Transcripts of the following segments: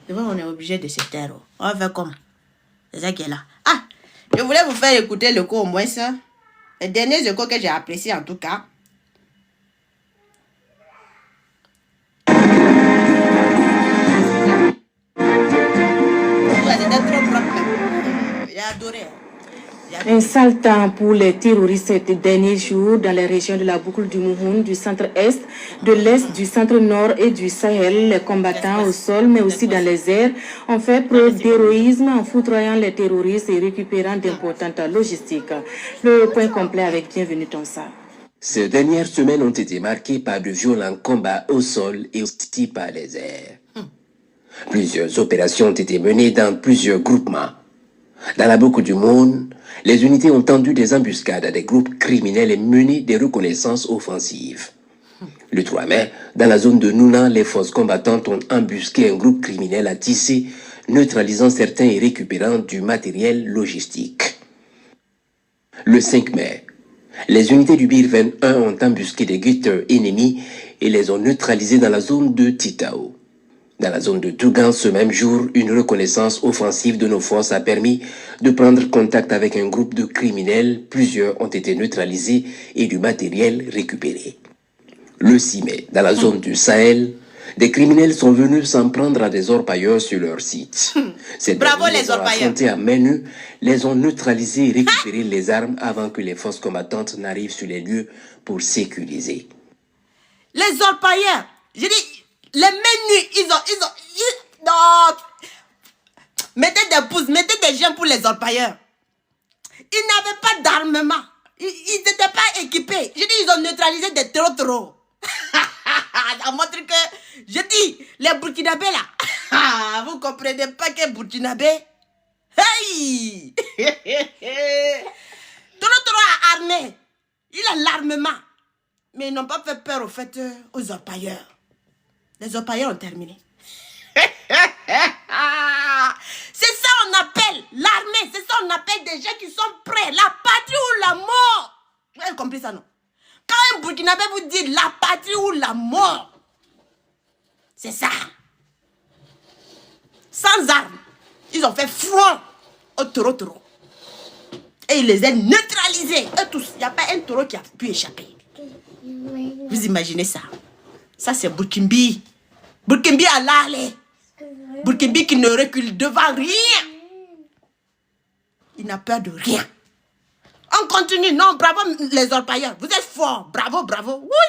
On est obligé de se taire. On va faire comment? C'est ça qui est là. Ah, je voulais vous faire écouter le cours au moins ça. Les derniers échos que j'ai appréciés en tout cas. C'était trop propre. J'ai adoré. Un sale temps pour les terroristes ces derniers jours dans les régions de la boucle du Mouhoun, du centre-est, de l'est, du centre-nord et du Sahel. Les combattants au sol, mais aussi dans les airs, ont fait preuve d'héroïsme en foudroyant les terroristes et récupérant d'importantes logistiques. Le point complet avec Bienvenue Tonsa. Ces dernières semaines ont été marquées par de violents combats au sol et aussi par les airs. Plusieurs opérations ont été menées dans plusieurs groupements. Dans la boucle du Moun, les unités ont tendu des embuscades à des groupes criminels et mené des reconnaissances offensives. Le 3 mai, dans la zone de Nouna, les forces combattantes ont embusqué un groupe criminel à Tissé, neutralisant certains et récupérant du matériel logistique. Le 5 mai, les unités du BIR 21 ont embusqué des guetteurs ennemis et les ont neutralisés dans la zone de Titao. Dans la zone de Tougan, ce même jour, une reconnaissance offensive de nos forces a permis de prendre contact avec un groupe de criminels. Plusieurs ont été neutralisés et du matériel récupéré. Le 6 mai, dans la zone du Sahel, des criminels sont venus s'en prendre à des orpailleurs sur leur site. Bravo les orpailleurs. À main nue, les ont neutralisés et récupéré les armes avant que les forces combattantes n'arrivent sur les lieux pour sécuriser. Les orpailleurs, j'ai dit... Les menus, ils ont... Non. Mettez des pouces, mettez des gens pour les orpailleurs. Ils n'avaient pas d'armement. Ils n'étaient pas équipés. J'ai dit, ils ont neutralisé des trop. Ça montre que... Je dis, les Burkinabés là. Vous comprenez pas que Burkinabé? Hey. Trop armé. Il a l'armement. Mais ils n'ont pas fait peur aux orpailleurs. Les orpailleurs ont terminé. C'est ça on appelle l'armée. C'est ça on appelle des gens qui sont prêts. La patrie ou la mort. Vous avez compris ça, non? Quand un Burkinabé vous dit la patrie ou la mort, c'est ça. Sans armes, ils ont fait front au taureau. Et ils les ont neutralisés. Eux tous, il n'y a pas un taureau qui a pu échapper. Vous imaginez ça? Ça, c'est Burkinbi. Burkinbi à l'aller. Burkinbi qui ne recule devant rien. Il n'a peur de rien. On continue. Non, bravo les orpailleurs. Vous êtes forts. Bravo. Oui.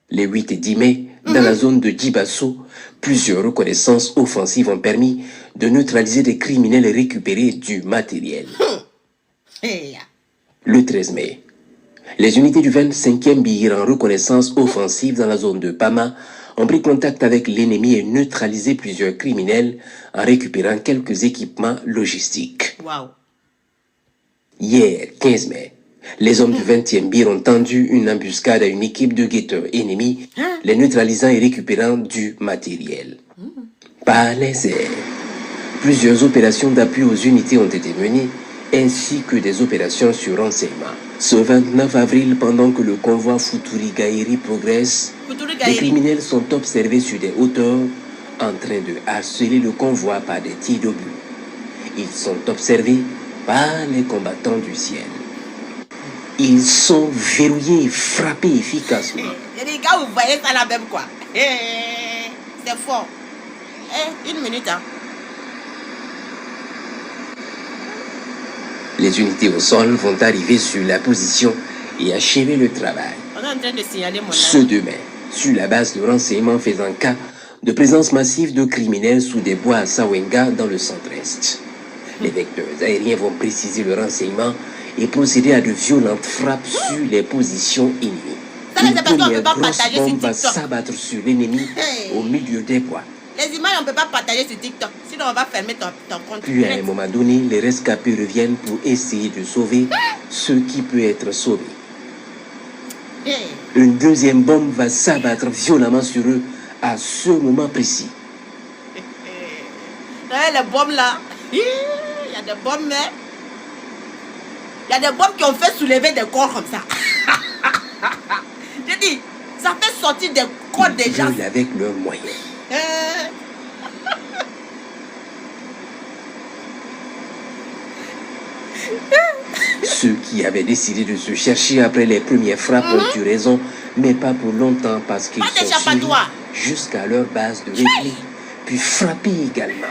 Les 8 et 10 mai, dans la zone de Djibasso, plusieurs reconnaissances offensives ont permis de neutraliser des criminels et récupérer du matériel. Le 13 mai, les unités du 25e BIR en reconnaissance offensive dans la zone de Pama ont pris contact avec l'ennemi et neutralisé plusieurs criminels en récupérant quelques équipements logistiques. Wow. Hier, 15 mai, les hommes du 20e BIR ont tendu une embuscade à une équipe de guetteurs ennemis, les neutralisant et récupérant du matériel. Par les airs, plusieurs opérations d'appui aux unités ont été menées, ainsi que des opérations sur renseignement. Ce 29 avril, pendant que le convoi Futuri-Gaïri progresse, les criminels sont observés sur des hauteurs en train de harceler le convoi par des tirs d'obus. Ils sont observés par les combattants du ciel. Ils sont verrouillés et frappés efficacement. Les gars, vous voyez ça là même quoi? C'est fort. Une minute, hein. Les unités au sol vont arriver sur la position et achever le travail. On est en train de signaler mon Ce 2 mai, sur la base de renseignements faisant cas de présence massive de criminels sous des bois à Sawenga dans le centre-est. Les vecteurs aériens vont préciser le renseignement et procéder à de violentes frappes sur les positions ennemies. Une première grosse bombe va s'abattre sur l'ennemi au milieu des bois. Les images, on ne peut pas partager sur TikTok. Sinon, on va fermer ton compte. Puis, à un moment donné, les rescapés reviennent pour essayer de sauver ce qui peut être sauvé. Une deuxième bombe va s'abattre violemment sur eux à ce moment précis. Les bombes là, il y a des bombes, mais il y a des bombes qui ont fait soulever des corps comme ça. Je dis, Ça fait sortir des corps des gens. Brûlent avec leurs moyens. Ceux qui avaient décidé de se chercher après les premières frappes ont eu raison, mais pas pour longtemps parce qu'ils sont suivis jusqu'à leur base de répit, puis frappés également.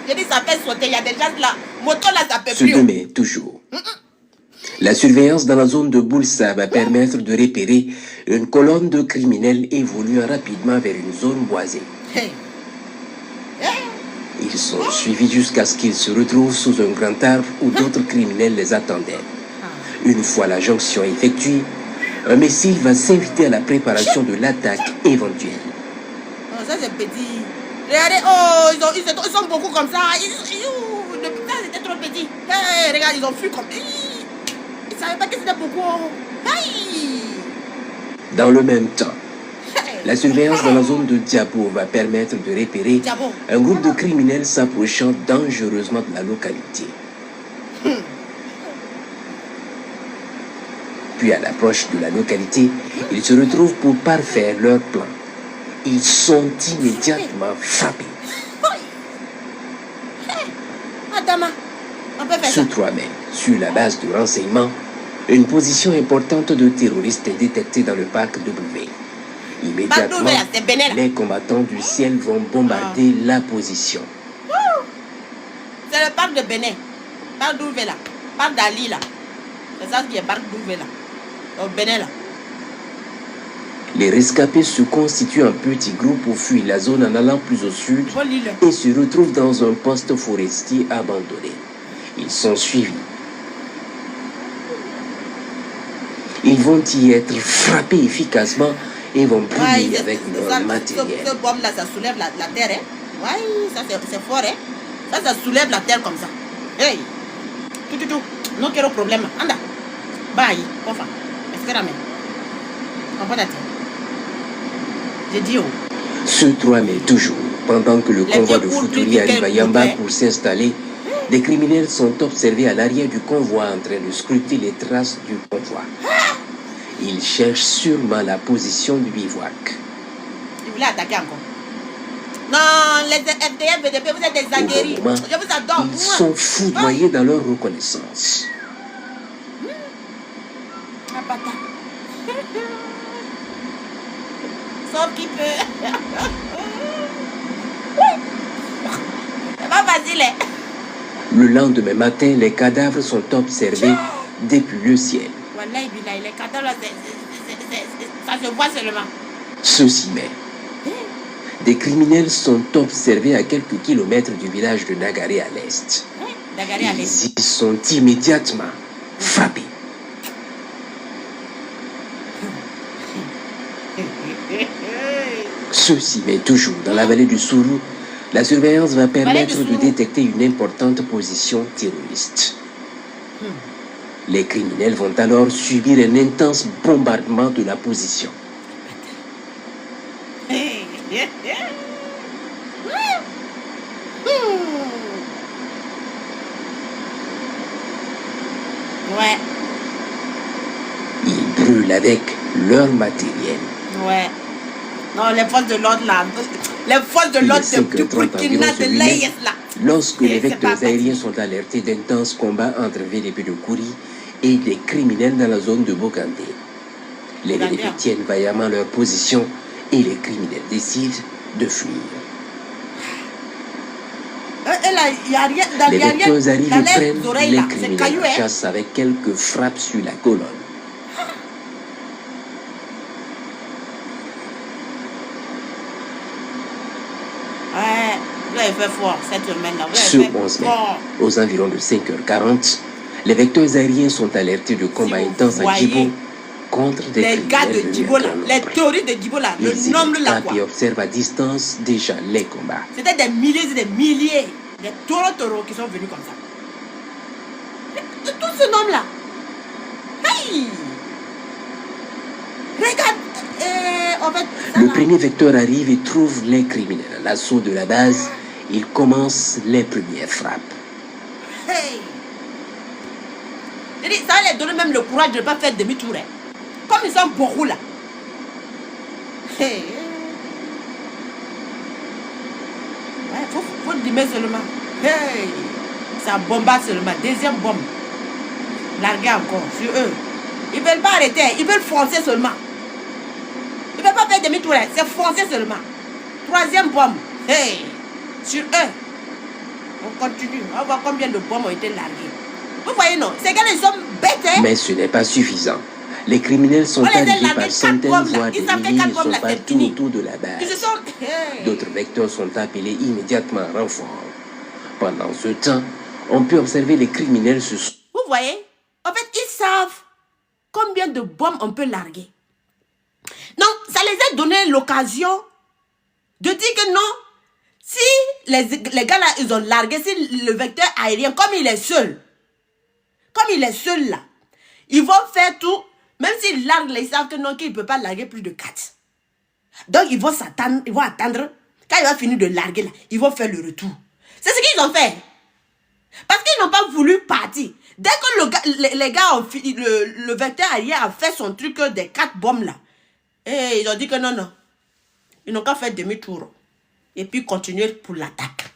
Je dis ça fait sauter, il y a des gens là, moto là ça peut Ce plus. 2 mai, toujours. La surveillance dans la zone de Boulsa va permettre de repérer une colonne de criminels évoluant rapidement vers une zone boisée. Ils sont suivis jusqu'à ce qu'ils se retrouvent sous un grand arbre où d'autres criminels les attendaient. Une fois la jonction effectuée, un missile va s'inviter à la préparation de l'attaque éventuelle. Oh, ça c'est petit. Regardez, oh, ils sont beaucoup comme ça. Le putain c'était trop petit. Hey, regarde, ils ont fui comme... Ils ne savaient pas que c'était beaucoup. Hey. Dans le même temps, la surveillance dans la zone de Diabo va permettre de repérer un groupe de criminels s'approchant dangereusement de la localité. Puis à l'approche de la localité, ils se retrouvent pour parfaire leur plan. Ils sont immédiatement frappés. Ce 3 mai, sur la base de renseignements, une position importante de terroristes est détectée dans le parc W. Immédiatement, les combattants du ciel vont bombarder la position. C'est le parc de Bénin. Parc d'Ouvé là. Parc d'Ali là. C'est ça qui est parc d'Ouvé là. Au Bénin là. Les rescapés se constituent en petits groupes pour fuir la zone en allant plus au sud et se retrouvent dans un poste forestier abandonné. Ils sont suivis. Ils vont y être frappés efficacement et vont brûler avec leur matériel. Ce bombe là, ça soulève la terre. Hein? Ouais, ça c'est fort. Hein? Ça soulève la terre comme ça. Hey! Tout. Non, quel problème. Anda. Bye. Enfin. Espérame. J'ai dit oh. Ce 3 mai, toujours, pendant que le convoi de Futuri arrive à Yamba pour s'installer, des criminels sont observés à l'arrière du convoi en train de scruter les traces du convoi. Ils cherchent sûrement la position du bivouac. Ils voulaient attaquer encore. Non, les FDF, VDP, vous êtes des aguerris. Je vous adore. Ils sont foudroyés dans leur reconnaissance. Sauf qu'il peut. C'est pas facile. Hein? Le lendemain matin, les cadavres sont observés depuis le ciel. Les cadavres, ça se voit seulement. Ce 6 mai, des criminels sont observés à quelques kilomètres du village de Nagaré à l'est. Ils y sont immédiatement frappés. Ce 6 mai, toujours dans la vallée du Sourou, la surveillance va permettre de détecter une importante position terroriste. Les criminels vont alors subir un intense bombardement de la position. Ouais. Ils brûlent avec leur matériel. Ouais. Non, les forces de l'ordre là. Les forces de l'ordre du Burkina de l'AIS là. Lorsque les vecteurs aériens sont alertés d'intenses combats entre VDP de Kouri et des criminels dans la zone de Bokandé. Les VDP tiennent vaillamment leur position et les criminels décident de fuir. Les vecteurs arrivent et prennent les criminels en chasse avec quelques frappes sur la colonne. Ce 11 mai, aux environs de 5h40, les vecteurs aériens sont alertés de combats intenses à Djibo contre des les gars de Djibo là, les théories de Djibo là, le nombre là quoi. Ils observent à distance déjà les combats. C'était des milliers et des milliers de taureaux qui sont venus comme ça. Tout ce nombre là. Hey! Regarde, en fait, le premier vecteur arrive et trouve les criminels. À l'assaut de la base, il commence les premières frappes. Hey! ça va les donner même le courage de ne pas faire demi-tour. Hein. Comme ils sont beaucoup là. Hey. Ouais, faut dimmer seulement. Hey. Ça bombarde seulement. Deuxième bombe. Larguer encore sur eux. Ils ne veulent pas arrêter. Ils veulent foncer seulement. Ils ne veulent pas faire demi-tour. C'est foncer seulement. Troisième bombe. Hey. Sur eux. On continue. On va voir combien de bombes ont été larguées. Vous voyez, non? Ces gars-là, ils sont bêtes. Hein? Mais ce n'est pas suffisant. Les criminels sont arrivés par centaines, voire des milliers. Ils sont partout autour de la base. D'autres vecteurs sont appelés immédiatement en renfort. Pendant ce temps, on peut observer les criminels se... Vous voyez? En fait, ils savent combien de bombes on peut larguer. Donc, ça les a donné l'occasion de dire que non, si les gars là, ils ont largué, si le vecteur aérien, comme il est seul là, ils vont faire tout. Même s'ils larguent, ils savent que non, qu'il ne peut pas larguer plus de 4. Donc, ils vont s'attendre, ils vont attendre. Quand il va finir de larguer, là, ils vont faire le retour. C'est ce qu'ils ont fait. Parce qu'ils n'ont pas voulu partir. Dès que les gars ont fini, le vecteur aérien a fait son truc des 4 bombes là, et ils ont dit que non, non. Ils n'ont qu'à faire demi-tour. Et puis continuer pour l'attaque.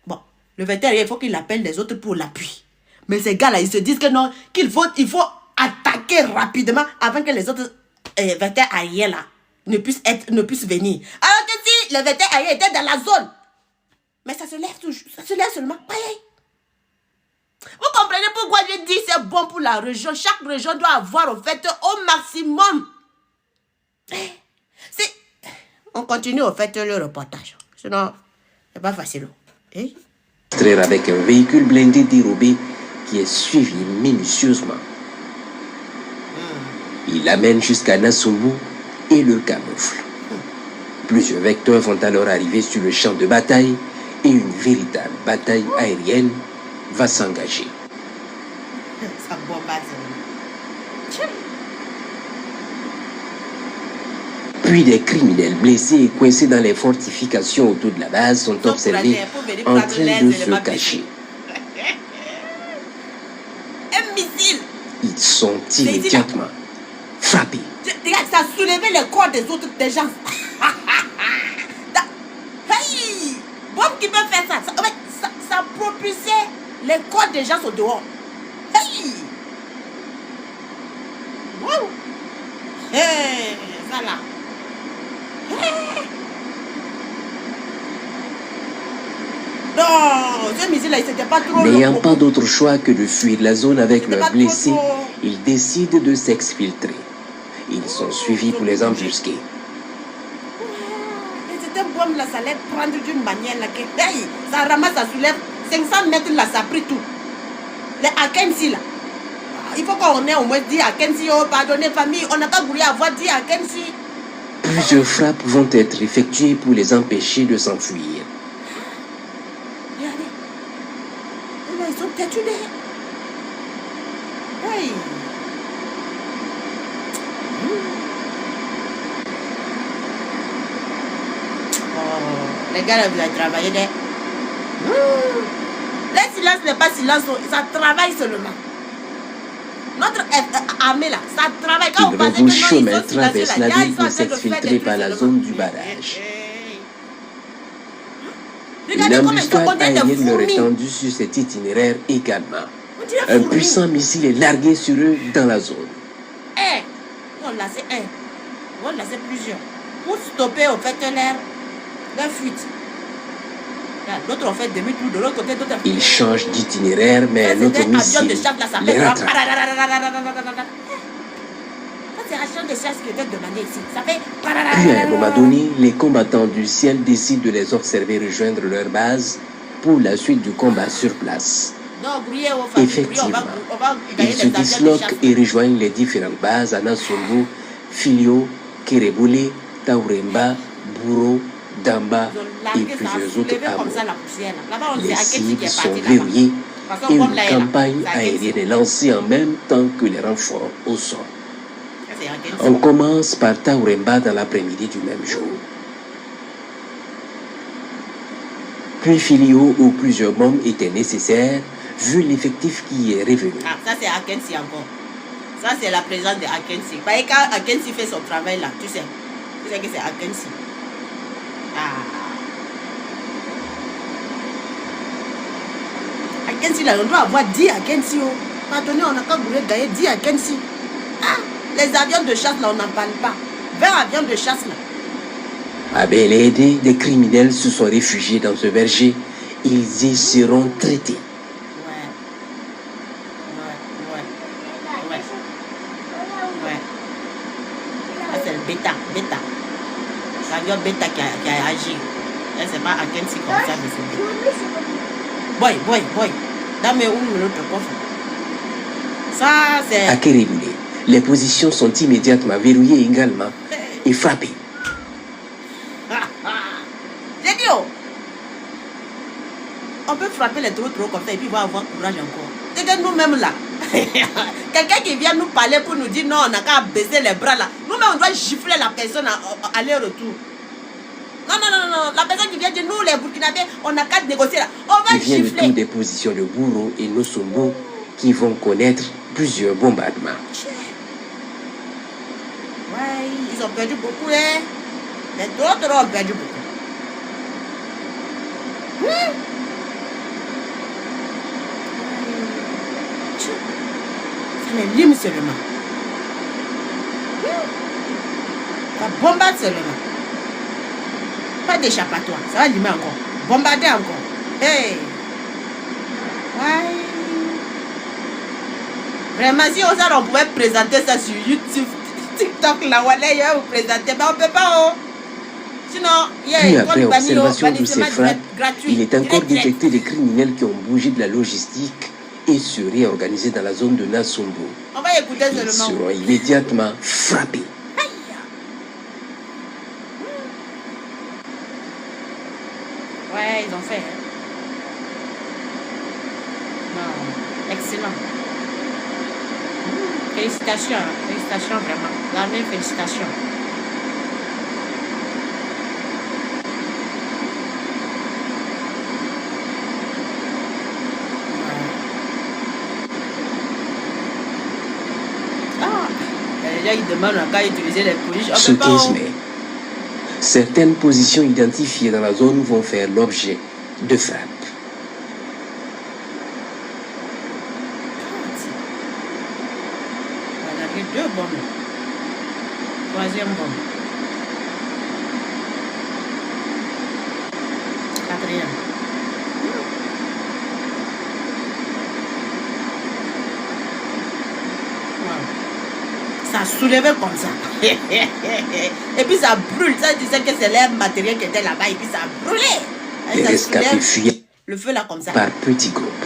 Bon, le vecteur aérien, il faut qu'il appelle les autres pour l'appui. Mais ces gars-là, ils se disent que non, il faut attaquer rapidement avant que les autres vecteurs aériens là ne puissent venir. Alors que si les vecteurs aériens étaient dans la zone, mais ça se lève toujours, ça se lève seulement. Pareil. Vous comprenez pourquoi je dis c'est bon pour la région. Chaque région doit avoir au fait au maximum. On continue au fait le reportage. Sinon, c'est pas facile. Eh? Avec un véhicule blindé dérobé qui est suivi minutieusement. Il l'amène jusqu'à Nassumbu et le camoufle. Plusieurs vecteurs vont alors arriver sur le champ de bataille et une véritable bataille aérienne va s'engager. Ça bombarde. Puis des criminels blessés et coincés dans les fortifications autour de la base sont observés en train de se cacher. Un missile. Ils sont immédiatement frappés. Regarde, ça a soulevé les corps des autres des gens. Hey! Bombe qui peut faire ça. Ça propulsait les corps des gens au dehors. Hey! Wow! Hey! Ça là. Non, ce missile-là, il s'était pas trop... N'ayant pas d'autre choix que de fuir la zone avec leurs blessés, ils décident de s'exfiltrer. Ils sont suivis pour les embusquer. Et cette bombe-là, ça allait prendre d'une manière là que... Hey, ça ramasse, ça soulève 500 mètres là, ça a pris tout. Les Akensi là. Il faut qu'on ait au moins dit Akensi, oh, pardonnez famille, on n'a pas voulu avoir dit Akensi. Plusieurs frappes vont être effectuées pour les empêcher de s'enfuir. Regardez. Ils sont têtus. Hey. Oh, les gars, là, vous avez travaillé des... Le silence n'est pas silence, ça travaille seulement. Notre armée là, ça travaille. Quand ils rebroussent chemin, traversent la ville pour s'exfiltrer par la zone du barrage. Une embuscade aérienne leur est tendue sur cet itinéraire également. Un puissant missile est largué sur eux dans la zone. On l'a c'est un. On l'a c'est plusieurs. Pour stopper au fait leur fuite. L'autre ont fait demi-tour de l'autre côté. Ils changent d'itinéraire, mais un autre missile les rattrape. C'est un avion de chasse qui était demandé ici. Ça fait... Puis à un moment donné, les combattants du ciel décident de les observer rejoindre leur base pour la suite du combat sur place. Effectivement, ils se disloquent et rejoignent les différentes bases à Nassumbu, Filio, Kerebule, Tauremba, Buro, Damba et plusieurs autres hameaux. Les cibles sont verrouillées et une campagne aérienne est lancée en même temps que les renforts au sol. On commence par Tauremba dans l'après-midi du même jour. Puis Filio, où plusieurs bombes étaient nécessaires, vu l'effectif qui est revenu. Ah, ça c'est Akensi encore. Ça c'est la présence de Akensi. Parce que quand Akensi fait son travail là, tu sais que c'est Akensi. Ah. Akensi là, on doit avoir 10 Akensi. Maintenant, on a qu'à vouloir gagner 10 Akensi. Ah, les avions de chasse là, on n'en parle pas. 20 avions de chasse là. À Belédé, des criminels se sont réfugiés dans ce verger. Ils y seront traités. Ça c'est le bêta. L'avion bêta qui a agi. C'est pas Akensi comme ça, mais c'est boy. Dame où l'autre coffre. Ça c'est... À Kéréboulé, les positions sont immédiatement verrouillées également et frappées. J'ai dit, on peut frapper les trous comme ça et puis il va avoir courage encore. C'est que nous-mêmes là, quelqu'un qui vient nous parler pour nous dire non, on n'a qu'à baisser les bras là. Nous-mêmes on doit gifler la personne aller-retour. Non, la personne qui vient dire nous les Burkinabés, on n'a qu'à négocier là. On va gifler. Il vient le tour gifler. des positions de Bourreau et Nosombo qui vont connaître plusieurs bombardements. Ouais, ils ont perdu beaucoup, hein. Les autres ont perdu beaucoup. C'est les limes seulement. Ça bombarde seulement. Pas d'échappatoire. Ça va limer encore. Bombarder encore. Hey. Ouais. Vraiment, si on pouvait présenter ça sur YouTube, TikTok, là, voilà, vous présenter, mais on ne peut pas. Oh. Sinon, puis après observation de ces frappes, il est encore détecté des criminels qui ont bougé de la logistique et se réorganisé dans la zone de Nassombo. On va écouter Ils seulement. seront immédiatement frappés. Ouais, ils ont fait. Hein. Non, excellent. Félicitations vraiment. L'armée, félicitations. Il demande à qu'à utiliser les polices. Ce 15 mai, certaines positions identifiées dans la zone vont faire l'objet de frappes. On a pris 2 bombes. 3e bombe. 4e. Ça soulevait comme ça. Et puis ça brûle. Ça disait que c'est l'air matériel qui était là-bas. Et puis ça brûlait. Les rescapés fuyaient le feu là comme ça. par petits groupes.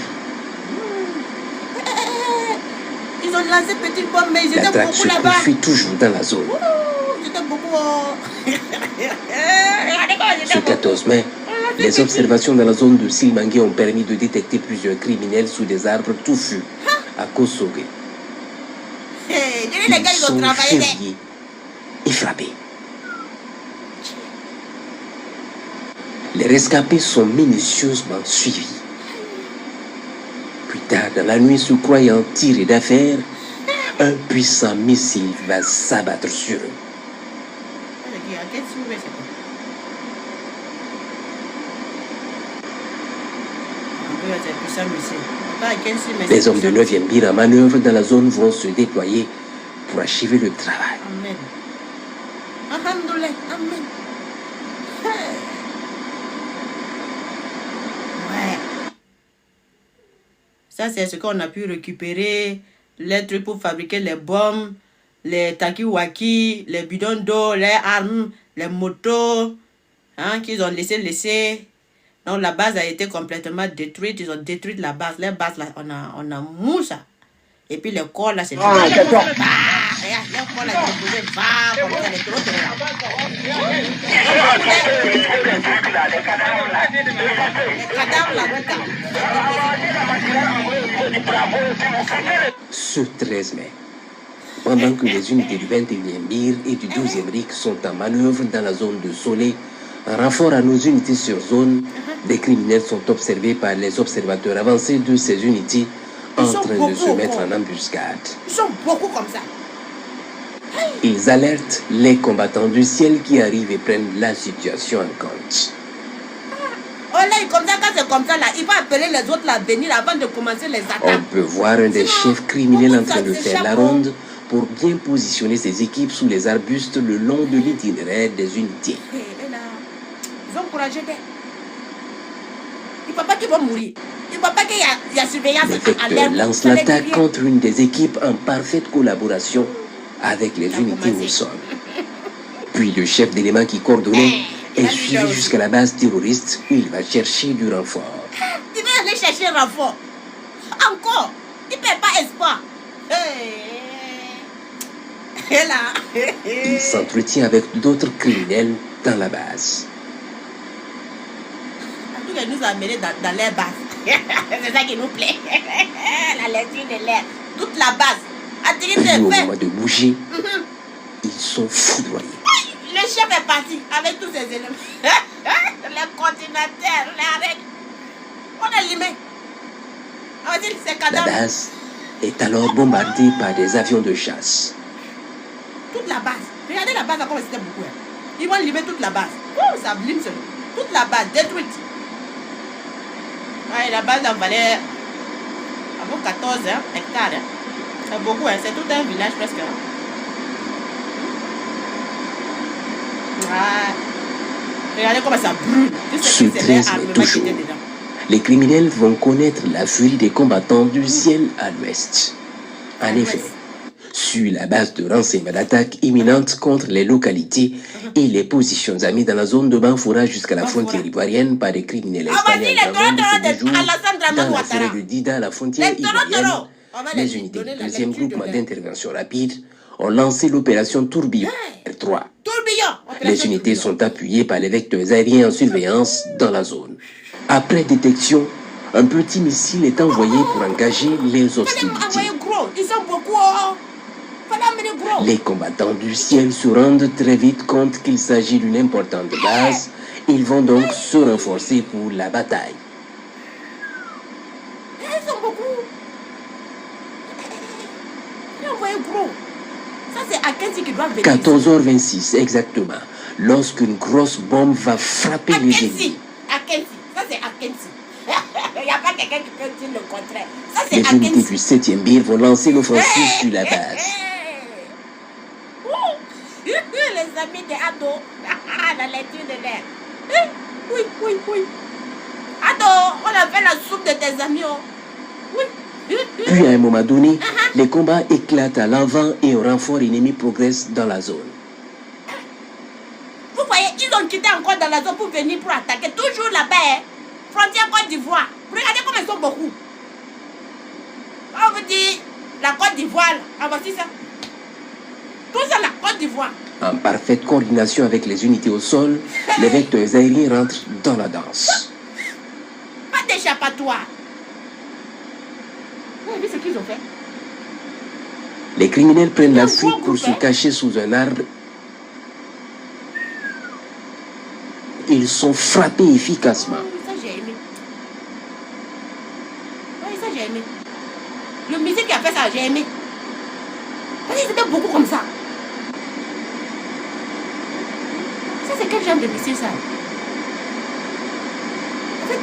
Ils ont lancé petite bombe, mais ils étaient L'attaque beaucoup se là-bas. poursuit toujours dans la zone. Ils étaient beaucoup. Ce 14 mai, les observations dans la zone de Silmangué ont permis de détecter plusieurs criminels sous des arbres touffus à Kosogé. Les gars, ils ont travaillé. Et frappés. Les rescapés sont minutieusement suivis. Plus tard dans la nuit, se croyant tirés d'affaire, un puissant missile va s'abattre sur eux. Les hommes de 9e BIR en manœuvre dans la zone vont se déployer pour achever le travail. Amen. Alhamdoulilah. Amen. Ouais. Ça, c'est ce qu'on a pu récupérer. Les trucs pour fabriquer les bombes, les takiwaki, les bidons d'eau, les armes, les motos, hein, qu'ils ont laissé. Donc la base a été complètement détruite. Ils ont détruit la base. Les bases, là, on a mou ça. Et puis le corps, là, c'est... Ah, d'accord. Regarde, le corps, là, c'est posé, va, comme ça, les gros, les cadavres, là, regarde. Ce 13 mai, pendant que les unités du 21e BIR et du 12e RIC sont en manœuvre dans la zone de Soleil, En renfort à nos unités sur zone, des criminels sont observés par les observateurs avancés de ces unités en train de se mettre en embuscade. Ils sont beaucoup comme ça. Ils alertent les combattants du ciel qui arrivent et prennent la situation en compte. Oh là, comme ça, quand c'est comme ça, là, il va appeler les autres à venir avant de commencer les attaques. On peut voir un des chefs criminels en train de faire la ronde pour bien positionner ses équipes sous les arbustes le long de l'itinéraire des unités. Ils ont encouragé des... Il ne faut pas qu'ils vont mourir. Il ne faut pas qu'il y a surveillance à l'air. L'inspecteur lance l'attaque contre une des équipes en parfaite collaboration avec les unités au sol. Puis le chef d'élément qui coordonnait est suivi jusqu'à la base terroriste où il va chercher du renfort. Il va aller chercher un renfort. Encore. Il ne perd pas espoir. Il s'entretient avec d'autres criminels dans la base. En tout cas, il nous a amenés dans l'air base. C'est ça qui nous plaît. La lecture de l'air. Toute la base. Puis au moment de bouger, ils sont foudroyés. Le chef est parti avec tous ses éléments. Les coordinateurs, les règles. On a limé. On dit c'est La base est alors bombardée par des avions de chasse. Toute la base. Regardez la base comme c'était beaucoup. Ils vont limer toute la base. Oh, ça lime seulement. Toute la base détruite. Ouais, la base en valait 14 hectares. C'est beaucoup, c'est tout un village presque. Ouais. Regardez comment ça brûle. Sous 13 mais toujours, les criminels vont connaître la furie des combattants du ciel à l'ouest. En effet, sur la base de renseignements d'attaque imminente contre les localités et les positions amies dans la zone de Banfoura jusqu'à la frontière ivoirienne par des criminels installés en Cameroun depuis 10 jours dans la forêt de Dida, la frontière ivoirienne. Les unités du 2e groupement d'intervention rapide ont lancé l'opération Tourbillon R3. Les unités sont appuyées par les vecteurs aériens en surveillance dans la zone. Après détection, un petit missile est envoyé pour engager les hostilités. Ils sont beaucoup. Les combattants du ciel se rendent très vite compte qu'il s'agit d'une importante base. Ils vont donc se renforcer pour la bataille. Ils sont beaucoup. Ils ont envoyé gros. Ça, c'est Akensi qui doit venir. 14h26 exactement, lorsqu'une grosse bombe va frapper les ennemis. Akensi, ça c'est Akensi. Il n'y a pas quelqu'un qui peut dire le contraire. Ça c'est Les Akensi. unités du 7e BIR vont lancer l'offensive sur la base. Les amis de Ado, la lecture de l'air. Oui, oui, oui. Ado, on a fait la soupe de tes amis. Oui. Puis à un moment donné, les combats éclatent à l'avant et un renfort ennemi progresse dans la zone. Vous voyez, ils ont quitté encore dans la zone pour venir pour attaquer. Toujours là-bas, frontière Côte d'Ivoire. Regardez comme ils sont beaucoup. On vous dit, la Côte d'Ivoire, voici ça. Tout ça, la Côte d'Ivoire. En parfaite coordination avec les unités au sol, les vecteurs aériens rentrent dans la danse. Pas d'échappatoire. Vous avez vu ce qu'ils ont fait? Les criminels prennent la fuite pour se cacher sous un arbre. Ils sont frappés efficacement. Ça, j'ai aimé. Oui, ça, j'ai aimé. Le musée qui a fait ça, j'ai aimé. Ils étaient beaucoup comme ça. Ça, c'est quel genre de musée, ça? En fait,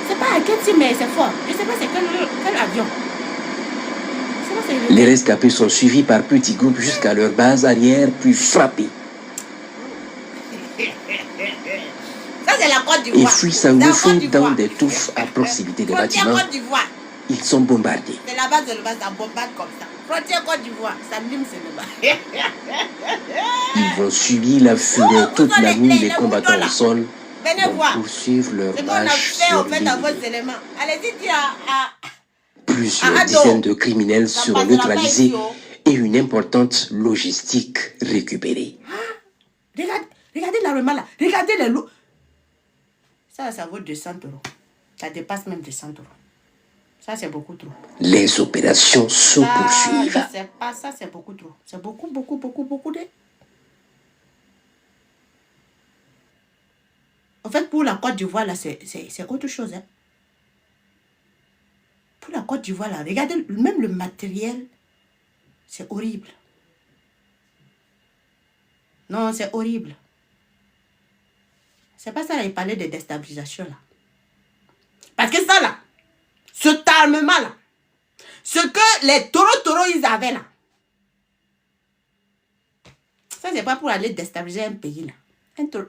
c'est pas à Ketsi, mais c'est fort. Je sais pas c'est quel avion. Les rescapés sont suivis par petits groupes jusqu'à leur base arrière, puis frappés. Ça, c'est la Côte d'Ivoire. Et fuient s'engouffrer dans des touffes à proximité des bâtiments. Ils sont bombardés. C'est la base de base, ça bombarde comme ça. Frontière Côte d'Ivoire, ça mime, c'est le bas. Ils vont subir la fureur toute la nuit, les combattants au sol. Venez vont voir. poursuivre leur c'est qu'on a marche fait sur en fait l'île. dans vos éléments. Allez-y, dis Plusieurs dizaines de criminels seront neutralisés et une importante logistique récupérée. Regardez l'armement là. Regardez les lots. Ça vaut 200 €. Ça dépasse même 200 €. Ça, c'est beaucoup trop. Les opérations se poursuivent. Je sais pas, ça, c'est beaucoup trop. C'est beaucoup de... En fait, pour la Côte d'Ivoire, là, c'est autre chose. Hein. Pour la Côte d'Ivoire, là, regardez, même le matériel, c'est horrible. Non, c'est horrible. C'est pas ça, il parlait de déstabilisation, là. Parce que ça, là, ce armement, là, ce que les taureaux, ils avaient, là, ça, c'est pas pour aller déstabiliser un pays, là. Un taureau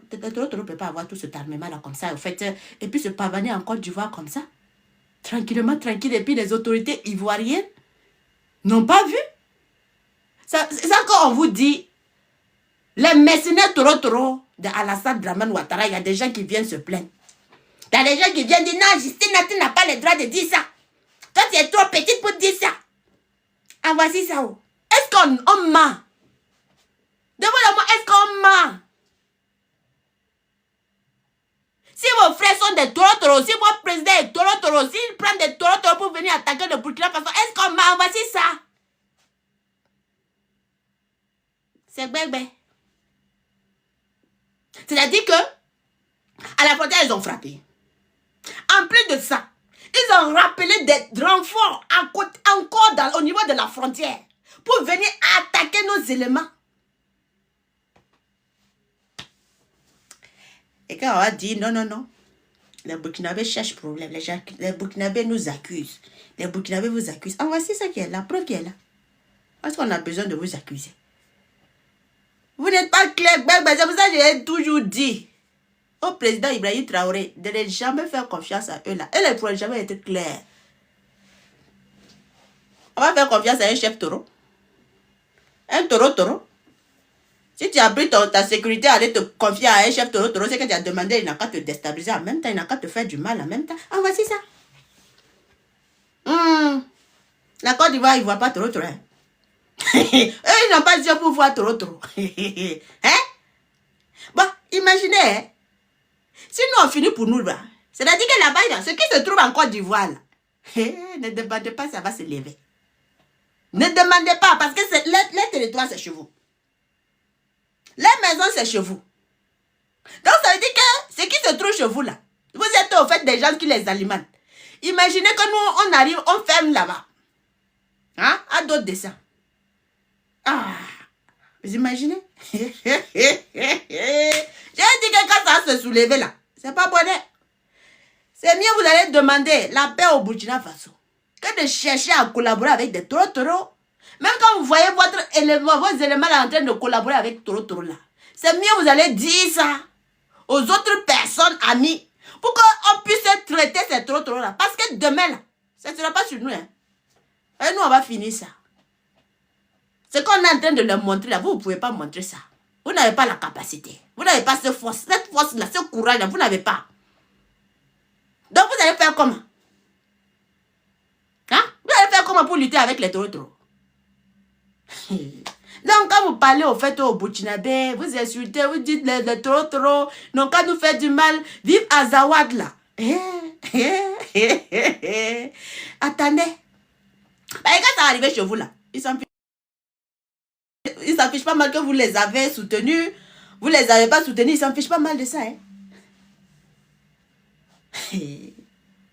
ne peut pas avoir tout cet armement-là comme ça, en fait. Et puis se pavaner en Côte d'Ivoire comme ça. Tranquillement, tranquille. Et puis les autorités ivoiriennes n'ont pas vu. C'est ça qu'on vous dit. Les mercenaires taureaux de Alassane Dramane Ouattara, il y a des gens qui viennent se plaindre. Il y a des gens qui viennent dire, non, Justine, tu n'as pas le droit de dire ça. Toi, tu es trop petite pour dire ça. Ah, voici ça. Est-ce qu'on ment? Demandez-moi, est-ce qu'on ment? Si vos frères sont des taureaux, si votre président est taureau, s'il prend des taureaux pour venir attaquer le Burkina Faso, est-ce qu'on ment? Voici ça. C'est bébé. C'est-à-dire que, à la frontière, ils ont frappé. En plus de ça, ils ont rappelé des renforts encore au niveau de la frontière pour venir attaquer nos éléments. Et quand on va dire non, les Burkinabés cherchent problème, les Burkinabés nous accusent, les Burkinabés vous accusent. Ah, voici ça qui est là, la preuve qui est là. Est-ce qu'on a besoin de vous accuser? Vous n'êtes pas clair, c'est pour ça que j'ai toujours dit au président Ibrahim Traoré de ne jamais faire confiance à eux là. Eux, ils ne pourraient jamais être clairs. On va faire confiance à un chef taureau. Un taureau. Si tu as pris ta sécurité à aller te confier à un chef taureau, c'est que tu as demandé, il n'a qu'à te déstabiliser en même temps, il n'a qu'à te faire du mal en même temps. Ah, voici ça. La Côte d'Ivoire, ils ne voient pas taureau. Eux, ils n'ont pas dit pour voir taureau. Hein? Bon, imaginez, hein? Si nous on finit pour nous, là, c'est-à-dire que là-bas, ce qui se trouve en Côte d'Ivoire, là, ne demandez pas, ça va se lever. Ne demandez pas, parce que les territoires, c'est chez vous. Les maisons, c'est chez vous. Donc, ça veut dire que ce qui se trouve chez vous, là, vous êtes au fait des gens qui les alimentent. Imaginez que nous, on arrive, on ferme là-bas. Hein? À d'autres dessins. Ah, vous imaginez? J'ai dit que quand ça va se soulever là, c'est pas bon. C'est mieux vous allez demander la paix au Burkina Faso que de chercher à collaborer avec des taureaux. Même quand vous voyez vos éléments là en train de collaborer avec taureaux là, c'est mieux vous allez dire ça aux autres personnes amies pour qu'on puisse traiter ces taureaux là. Parce que demain là, ça ne sera pas sur nous. Hein. Et nous on va finir ça. Ce qu'on est en train de leur montrer là, vous ne pouvez pas montrer ça. Vous n'avez pas la capacité. Vous n'avez pas cette force-là, ce courage-là, vous n'avez pas. Donc vous allez faire comment? Hein? Vous allez faire comment pour lutter avec les taureaux? Donc quand vous parlez au fait au Burkinabé, vous insultez, vous dites les taureaux n'ont qu'à nous faire du mal. Vive Azawad là. Attendez. Et quand ça arrive chez vous là, ils s'en fichent pas mal que vous les avez soutenus. Vous les avez pas soutenus, ils s'en fichent pas mal de ça. Hein?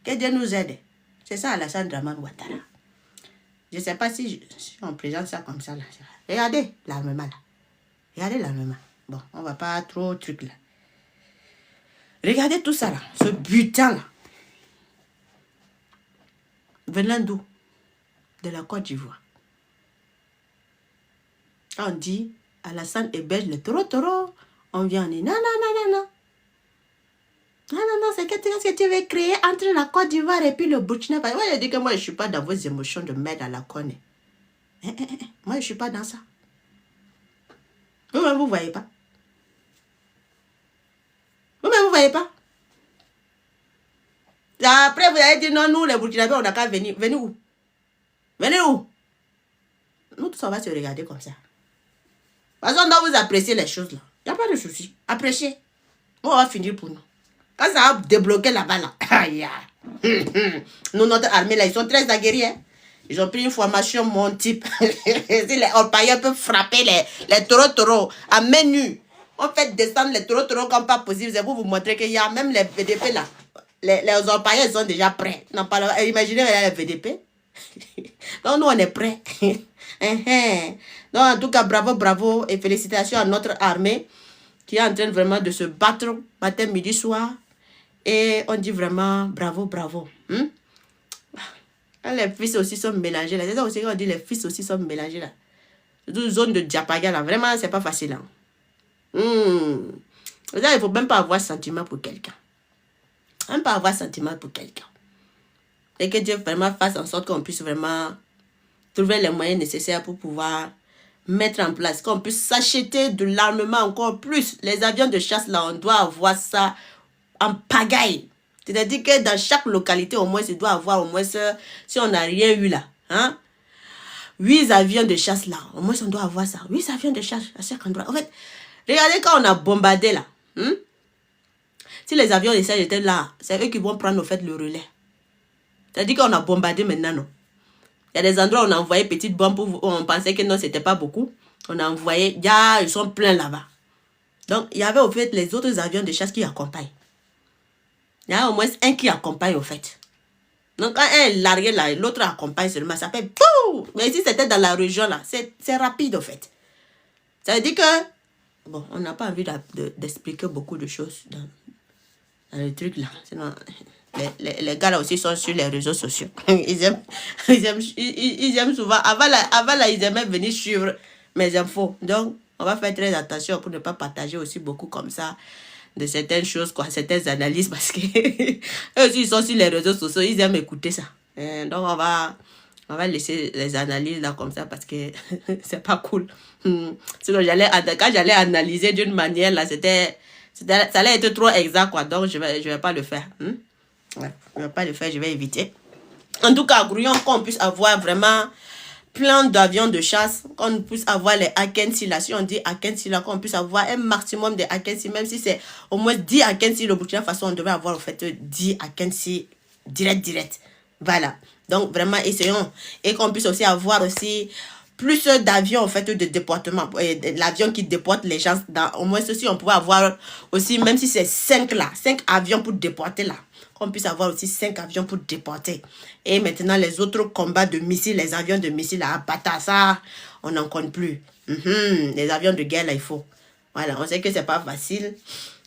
Que Dieu nous aide. C'est ça Alassane Dramane Ouattara. Je ne sais pas si on présente ça comme ça. Là. Regardez l'armement là. Regardez l'armement. Bon, on va pas trop truc là. Regardez tout ça là. Ce butin là. Venant d'où? De la Côte d'Ivoire. On dit, Alassane héberge les taureaux. On vient, on dit, non. Non, c'est qu'est-ce que tu veux créer entre la Côte d'Ivoire et puis le Burkina Faso. Moi, je dis que moi, je ne suis pas dans vos émotions de merde à la conne. Moi, je ne suis pas dans ça. Vous-même, vous ne voyez pas. Vous-même, vous ne voyez pas. Après, vous allez dire, non, nous, les Burkinabés, on n'a qu'à venir. Venez où? Venez où? Nous tous, on va se regarder comme ça. Parce qu'on doit vous apprécier les choses là. Il n'y a pas de souci. Appréciez. On va finir pour nous. Quand ça va débloquer là-bas là. Nous, notre armée là, ils sont très aguerris. Hein? Ils ont pris une formation mon type. Si les orpailleurs peuvent frapper les taureaux à main nue. On fait descendre les taureaux comme pas possible. C'est pour vous montrer qu'il y a même les VDP là. Les orpailleurs sont déjà prêts. Non, pas, imaginez les VDP. Donc nous on est prêts. Donc en tout cas, bravo, bravo et félicitations à notre armée qui est en train vraiment de se battre matin, midi, soir. Et on dit vraiment bravo, bravo. Les fils aussi sont mélangés là. C'est ça aussi qu'on dit, les fils aussi sont mélangés là. Surtout zone de Diapaga là. Vraiment, c'est pas facile. Hein. Il ne faut même pas avoir sentiment pour quelqu'un. Même pas avoir sentiment pour quelqu'un. Et que Dieu vraiment fasse en sorte qu'on puisse vraiment trouver les moyens nécessaires pour pouvoir mettre en place, qu'on puisse s'acheter de l'armement encore plus. Les avions de chasse là, on doit avoir ça en pagaille. C'est-à-dire que dans chaque localité, au moins, il doit avoir au moins, si on n'a rien eu là, hein, 8 avions de chasse là, au moins on doit avoir ça. 8 avions de chasse à chaque endroit. En fait, regardez quand on a bombardé là. Si les avions de chasse étaient là, c'est eux qui vont prendre au fait le relais. C'est-à-dire qu'on a bombardé maintenant, non. Il y a des endroits où on a envoyé petites bombes où on pensait que non, c'était pas beaucoup. On a envoyé, ils sont pleins là-bas. Donc, il y avait au fait les autres avions de chasse qui accompagnent. Il y a au moins un qui accompagne au fait. Donc, quand un est largué là, l'autre accompagne seulement, ça fait POU! Mais si c'était dans la région là, c'est rapide au fait. Ça veut dire que, bon, on n'a pas envie d'expliquer beaucoup de choses dans le truc là. Sinon, les gars là aussi sont sur les réseaux sociaux. Ils aiment souvent. Avant là, ils aimaient venir suivre mes infos. Donc, on va faire très attention pour ne pas partager aussi beaucoup comme ça de certaines choses, quoi, certaines analyses, parce que eux aussi, ils sont sur les réseaux sociaux, ils aiment écouter ça. Donc, on va laisser les analyses là comme ça, parce que c'est pas cool. Sinon, quand j'allais analyser d'une manière, là, ça allait être trop exact, quoi. Donc, je vais pas le faire. Ouais, je vais pas le faire, je vais éviter. En tout cas, grouillons qu'on puisse avoir vraiment plein d'avions de chasse, qu'on puisse avoir les Akensi là, si on dit Akensi là, qu'on puisse avoir un maximum de Akensi, même si c'est au moins 10 Akensi, le Burkina Faso, on devrait avoir en fait 10 Akensi direct. Voilà. Donc vraiment, essayons. Et qu'on puisse aussi avoir aussi plus d'avions en fait de déportement. L'avion qui déporte les gens, au moins ceci, on pourrait avoir aussi, même si c'est 5 là, 5 avions pour déporter là. Qu'on puisse avoir aussi 5 avions pour déporter. Et maintenant, les autres combats de missiles, les avions de missiles à Bata, ça, on n'en compte plus. Les avions de guerre, là, il faut. Voilà, on sait que c'est pas facile.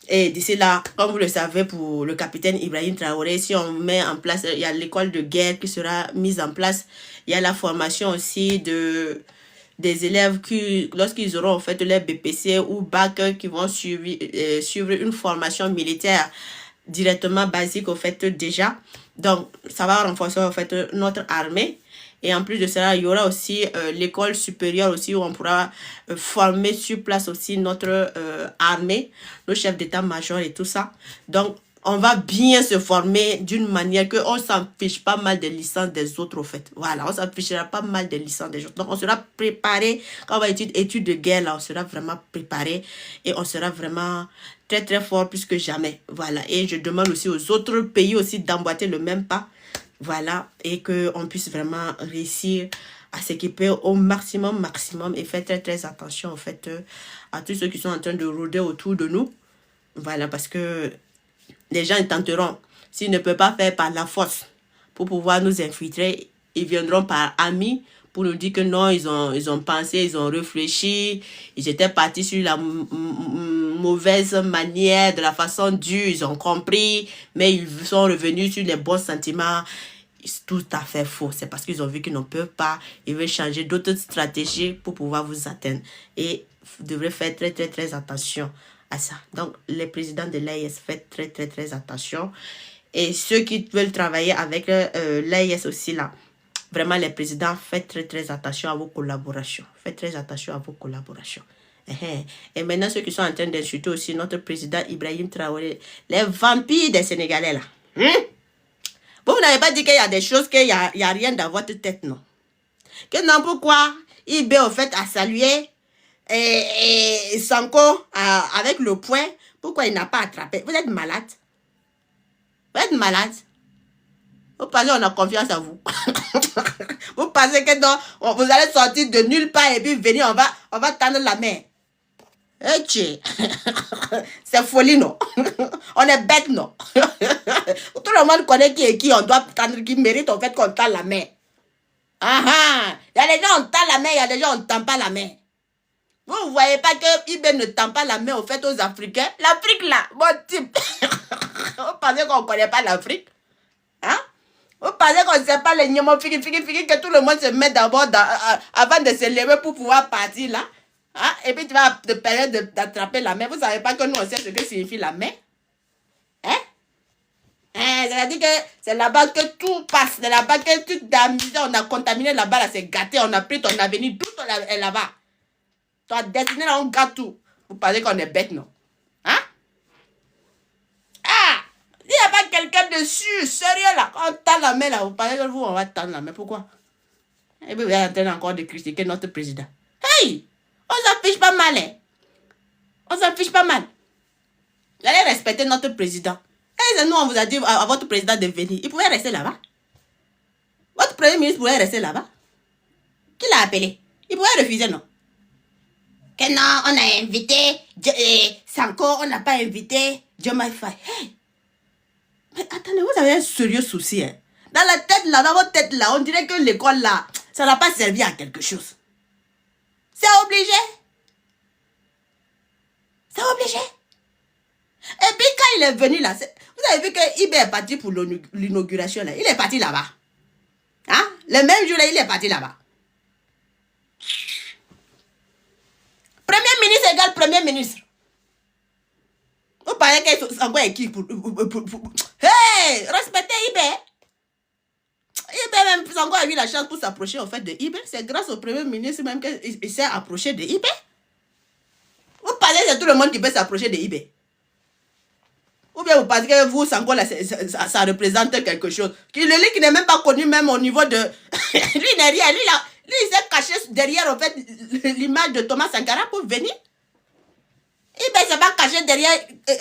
Et d'ici là, comme vous le savez, pour le capitaine Ibrahim Traoré, si on met en place, il y a l'école de guerre qui sera mise en place. Il y a la formation aussi des élèves qui, lorsqu'ils auront en fait leur BPC ou BAC, qui vont suivre une formation militaire directement basique au fait déjà. Donc ça va renforcer en fait notre armée. Et en plus de cela, il y aura aussi l'école supérieure aussi où on pourra former sur place aussi notre armée, nos chefs d'état-major et tout ça. Donc on va bien se former d'une manière qu'on ne s'en fiche pas mal des licences des autres au fait. Voilà, on s'en fichera pas mal des licences des autres. Donc on sera préparé, quand on va études de guerre là, on sera vraiment préparé et on sera vraiment très fort plus que jamais. Voilà, et je demande aussi aux autres pays aussi d'emboîter le même pas. Voilà, et qu'on puisse vraiment réussir à s'équiper au maximum et faire très attention en fait à tous ceux qui sont en train de rôder autour de nous. Voilà, parce que les gens tenteront, s'ils ne peuvent pas faire par la force pour pouvoir nous infiltrer, ils viendront par amis pour nous dire que non, ils ont pensé, ils ont réfléchi, ils étaient partis sur la mauvaise manière, de la façon dure, ils ont compris, mais ils sont revenus sur les bons sentiments. C'est tout à fait faux. C'est parce qu'ils ont vu qu'ils ne peuvent pas. Ils veulent changer d'autres stratégies pour pouvoir vous atteindre. Et vous devrez faire très attention à ça. Donc, les présidents de l'AIS, faites très attention. Et ceux qui veulent travailler avec l'AIS aussi là, vraiment les présidents, faites très attention à vos collaborations. Faites très attention à vos collaborations. Et maintenant, ceux qui sont en train d'insulter aussi notre président Ibrahim Traoré, les vampires des Sénégalais là. Vous n'avez pas dit qu'il y a des choses, qu'il n'y a rien dans votre tête, non? Que non, pourquoi IB au fait a salué et Sanko avec le poing, pourquoi il n'a pas attrapé? Vous êtes malade? Vous êtes malade? Vous pensez qu'on a confiance en vous? Vous pensez que non, vous allez sortir de nulle part et puis venir, on va tendre la main. Eh, c'est folie, non? On est bête, non? Tout le monde connaît qui est qui, on doit tendre, qui mérite en fait qu'on tend la main. Ah ah! Il y a des gens, on tend la main, il y a des gens, on ne tend pas la main. Vous ne voyez pas que Ibé ne tend pas la main au fait aux Africains? L'Afrique là, bon type. Vous pensez qu'on ne connaît pas l'Afrique? Hein? Vous pensez qu'on ne sait pas les niemons figi, que tout le monde se met d'abord avant de se lever pour pouvoir partir là? Hein? Et puis tu vas te permettre d'attraper la main. Vous ne savez pas que nous on sait ce que signifie la main? Hein? C'est-à-dire que c'est là-bas que tout passe. C'est là-bas que toute la misère, on a contaminé là-bas, là, c'est gâté. On a pris ton avenir, tout est là-bas. Toi, destiné là, on gâte tout. Vous pensez qu'on est bête, non? Hein? Ah! Il n'y a pas quelqu'un dessus, sérieux là. Quand on tend la main là, vous pensez que vous, on va tendre la main. Pourquoi? Et puis vous êtes en train encore de critiquer notre président. Hey! On s'en fiche pas mal, hein? On s'en fiche pas mal. Vous allez respecter notre président. Et nous, on vous a dit à votre président de venir. Il pouvait rester là-bas. Votre premier ministre pouvait rester là-bas. Qui l'a appelé? Il pouvait refuser, non? Que non, on a invité Sanko, on n'a pas invité Diomaye Faye. Hey! Mais attendez, vous avez un sérieux souci, hein? Dans la tête là, dans votre tête là, on dirait que l'école là, ça n'a pas servi à quelque chose. C'est obligé. C'est obligé. Et puis quand il est venu là, vous avez vu que Ibé est parti pour l'inauguration là. Il est parti là-bas. Hein? Le même jour là, il est parti là-bas. Premier ministre égale premier ministre. Vous parlez qu'il est encore équipe pour... Hey! Respectez Ibé. Ibé même, Sango a eu la chance pour s'approcher en fait de Ibé. C'est grâce au premier ministre même qu'il s'est approché de Ibé. Vous parlez de tout le monde qui peut s'approcher de Ibé. Ou bien vous pensez que vous, Sango, là, ça représente quelque chose. Lui qui n'est même pas connu même au niveau de... lui n'est rien. Lui, il s'est caché derrière, en fait, l'image de Thomas Sankara pour venir. Il ne s'est pas caché derrière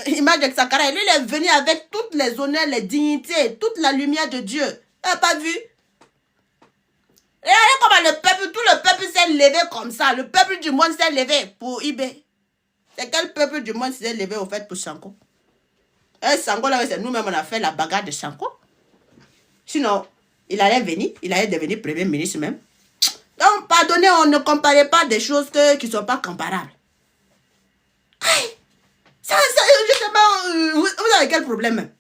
l'image de Sankara. Lui, il est venu avec toutes les honneurs, les dignités, toute la lumière de Dieu. Il n'a pas vu. Regardez comment le peuple, tout le peuple s'est levé comme ça. Le peuple du monde s'est levé pour Ibé. C'est quel peuple du monde s'est levé, au fait, pour Sanko? Sanko, là, c'est nous-mêmes, on a fait la bagarre de Sanko. Sinon, il allait devenir premier ministre même. Donc, pardonnez, on ne comparait pas des choses qui ne sont pas comparables. Hey, ça, je sais pas, vous avez quel problème même?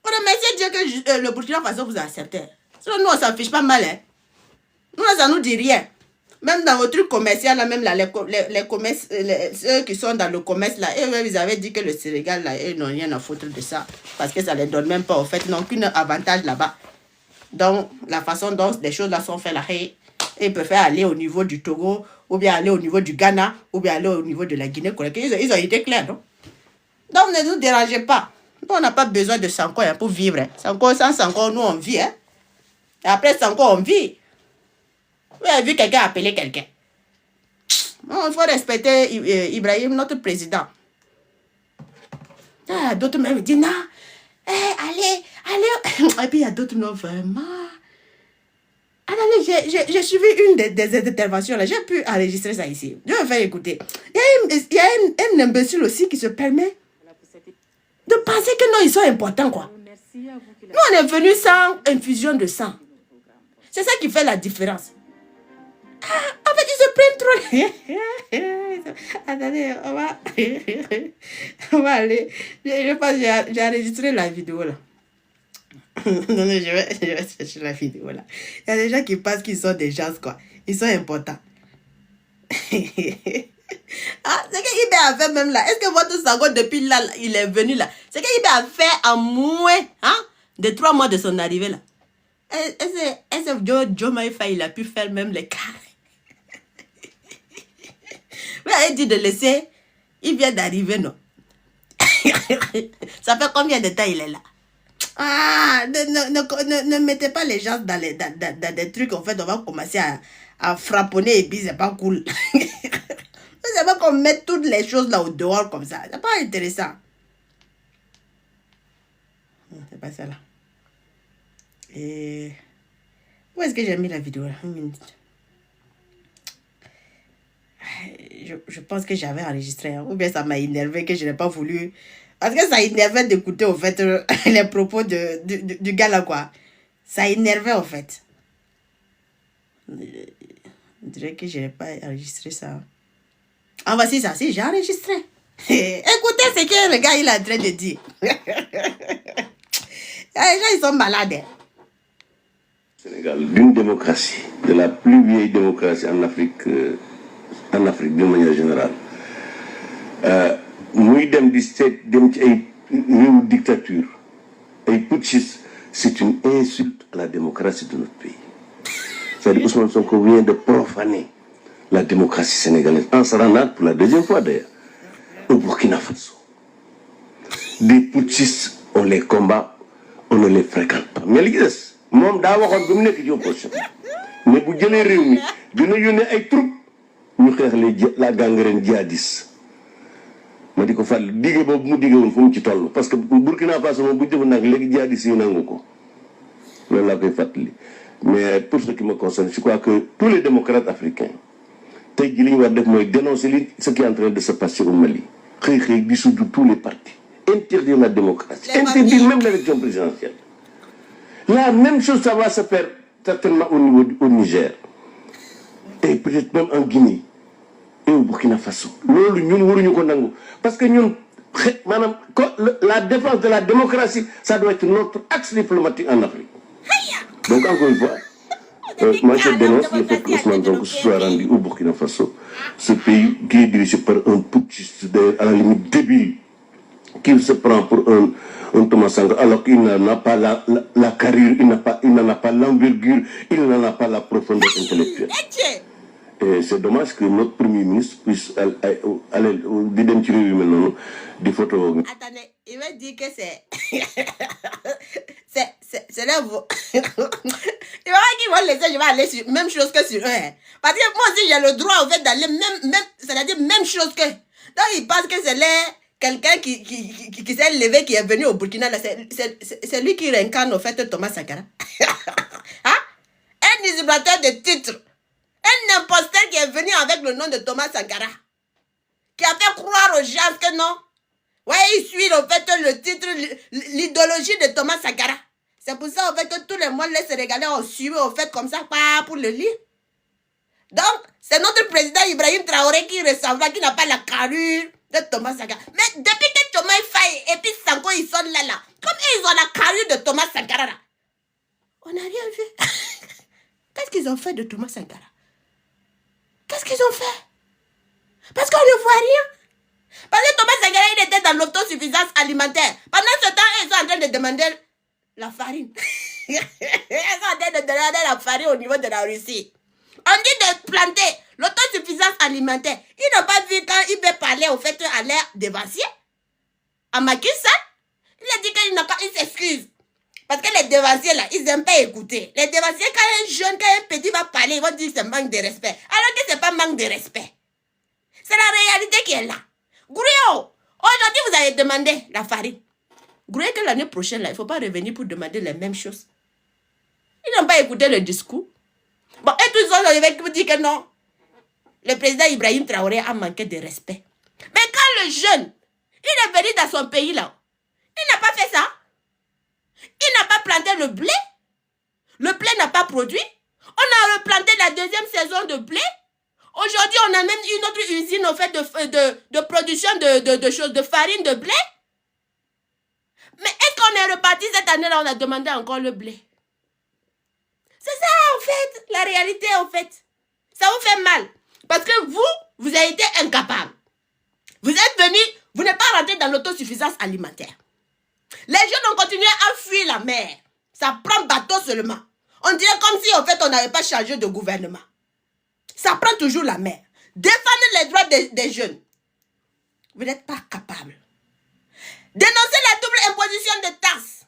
On remercie Dieu que le Burkina Faso vous a accepté. Sinon, nous, on s'en fiche pas mal. Hein. Nous, ça nous dit rien. Même dans votre truc commercial, là, même là, ceux qui sont dans le commerce, là, ils avaient dit que le Sénégal, là, ils n'ont rien à foutre de ça. Parce que ça ne les donne même pas, en fait, ils n'ont aucun avantage là-bas. Donc, la façon dont les choses là sont faites là, ils préfèrent aller au niveau du Togo, ou bien aller au niveau du Ghana, ou bien aller au niveau de la Guinée. Ils ont été clairs, non? Donc, ne nous dérangez pas. Nous, on n'a pas besoin de Sanko hein, pour vivre. Hein. Sans Sanko, nous, on vit. Hein. Et après Sanko, on vit. Vous avez vu quelqu'un appeler quelqu'un. Il faut respecter Ibrahim, notre président. Ah, d'autres même disent, non, allez. Et puis il y a d'autres, non, vraiment. Attendez, j'ai suivi une des interventions là. J'ai pu enregistrer ça ici. Je vais faire écouter. Il y a un imbécile aussi qui se permet de penser que non, ils sont importants, quoi. Nous, on est venus sans infusion de sang. C'est ça qui fait la différence. En fait, ils se prennent trop. Attendez, on va aller. Je pense que j'ai enregistré la vidéo là. Non, je vais chercher la vidéo là. Il y a des gens qui pensent qu'ils sont des gens, quoi. Ils sont importants. Ah, c'est qu'Ibé a fait même là. Est-ce que votre Sango, depuis là, il est venu là? C'est qu'Ibé a fait en moins de 3 mois de son arrivée là. Est-ce que Diomaye Faye, il a pu faire même les carrés? Vous avez dit de laisser, il vient d'arriver, non? Ça fait combien de temps il est là? Ah, ne mettez pas les gens dans des trucs, en fait, on va commencer à frapponner et puis c'est pas cool. C'est pas qu'on mette toutes les choses là au dehors comme ça. C'est pas intéressant. C'est pas ça là. Et où est-ce que j'ai mis la vidéo là? Une minute. je pense que j'avais enregistré. Hein. Ou bien ça m'a énervé que je n'ai pas voulu. Parce que ça énervait d'écouter, au fait, les propos du gars là, quoi. Ça énervait, en fait. On dirait que je n'ai pas enregistré ça. Ah, voici ça. Si, j'ai enregistré. Écoutez ce que le gars, il est en train de dire. Les gens, ils sont malades. Hein. Sénégal, d'une démocratie, de la plus vieille démocratie en Afrique d'une manière générale. Muy dem di seet dem ci ay réewu dictature ay putschistes, c'est une insulte à la démocratie de notre pays. C'est-à-dire Ousmane Sonko vient de profaner la démocratie sénégalaise en se rendant pour la deuxième fois d'ailleurs au Burkina Faso. Des putschistes, on les combat, on ne les fréquente pas. Mais li des moom daa waxoon ba mu nekk ci opposition mais bu jëlee réew mi dina yónnee ay troupes ñu xeex la gangrène djihadiste. ma di ko fàttali dige boobu mu dige woon fu mu ci toll parce que Burkina Faso moom bu ñu defoon nag léegi djihadiste yi nangu ko loolu laa koy fàttali. Mais pour ce qui me concerne, je crois que tous les démocrates africains tey jii li ñu war def mooy dénoncer ce qui est en train de se passer au Mali. xëy dissoudre tous les partis, interdire la démocratie, interdire même l'élection présidentielle. La même chose, ça va se faire certainement au Niger. Et peut-être même en Guinée. Et au Burkina Faso. Parce que nous, la défense de la démocratie, ça doit être notre axe diplomatique en Afrique. Donc encore une fois, moi je dénonce le fait que Ousmane Sonko se soit rendu au Burkina Faso. Ce pays qui est dirigé par un putschiste à la limite débile, qu'il se prend pour un Thomas Sankara, alors qu'il n'en a pas la carrure, il n'en a pas l'envergure, il n'en a pas la profondeur intellectuelle. Et c'est dommage que notre Premier ministre puisse aller des photos. Attendez, il va dire que c'est... c'est là vous... Il va dire qu'ils vont laisser, je vais aller sur même chose que sur eux. Parce que moi aussi, j'ai le droit, en fait, d'aller c'est-à-dire même chose que... Donc, il pense que c'est quelqu'un qui s'est levé, qui est venu au Burkina, c'est lui qui réincarne, au fait, Thomas Sankara. Hein? Un usurpateur de titres. Un imposteur qui est venu avec le nom de Thomas Sankara. Qui a fait croire aux gens que non. Ouais, il suit, en fait, le titre, l'idéologie de Thomas Sankara. C'est pour ça, en fait, que tous les mois, les Sénégalais ont suivi, en fait, comme ça, pour le lire. Donc, c'est notre président Ibrahim Traoré qui ressemble, qui n'a pas la carrure de Thomas Sankara. Mais depuis que Thomas Faye et puis Sanko, ils sont là, comme ils ont la carrure de Thomas Sankara, là, on n'a rien vu. Qu'est-ce qu'ils ont fait de Thomas Sankara? Qu'est-ce qu'ils ont fait? Parce qu'on ne voit rien. Parce que Thomas Sankara, il était dans l'autosuffisance alimentaire. Pendant ce temps, ils sont en train de demander la farine. Ils sont en train de demander la farine au niveau de la Russie. On dit de planter l'autosuffisance alimentaire. Ils n'ont pas vu quand il veut parler au fait à l'air dévancier. À Macky Sall, il a dit qu'il n'a pas, il s'excuse. Parce que les dévanciers là, ils n'aiment pas écouter. Les dévanciers, quand un jeune, quand un petit va parler, ils vont dire que c'est manque de respect. Alors que c'est pas manque de respect. C'est la réalité qui est là. Gourio, aujourd'hui vous avez demandé la farine. Gourio, que l'année prochaine là, il ne faut pas revenir pour demander les mêmes choses. Ils n'ont pas écouté le discours. Bon, et tous autres, ils vont dire que non. Le président Ibrahim Traoré a manqué de respect. Mais quand le jeune, il est venu dans son pays là, il n'a pas fait ça. Il n'a pas planté le blé. Le blé n'a pas produit. On a replanté la deuxième saison de blé. Aujourd'hui, on a même une autre usine au fait de production de choses, de farine de blé. Mais est-ce qu'on est reparti cette année-là, on a demandé encore le blé? C'est ça, en fait, la réalité, en fait. Ça vous fait mal. Parce que vous avez été incapable. Vous êtes venu, vous n'êtes pas rentré dans l'autosuffisance alimentaire. Les jeunes ont continué à fuir la mer. Ça prend bateau seulement. On dirait comme si, en fait, on n'avait pas changé de gouvernement. Ça prend toujours la mer. Défendre les droits des jeunes. Vous n'êtes pas capable. Dénoncer la double imposition de taxes.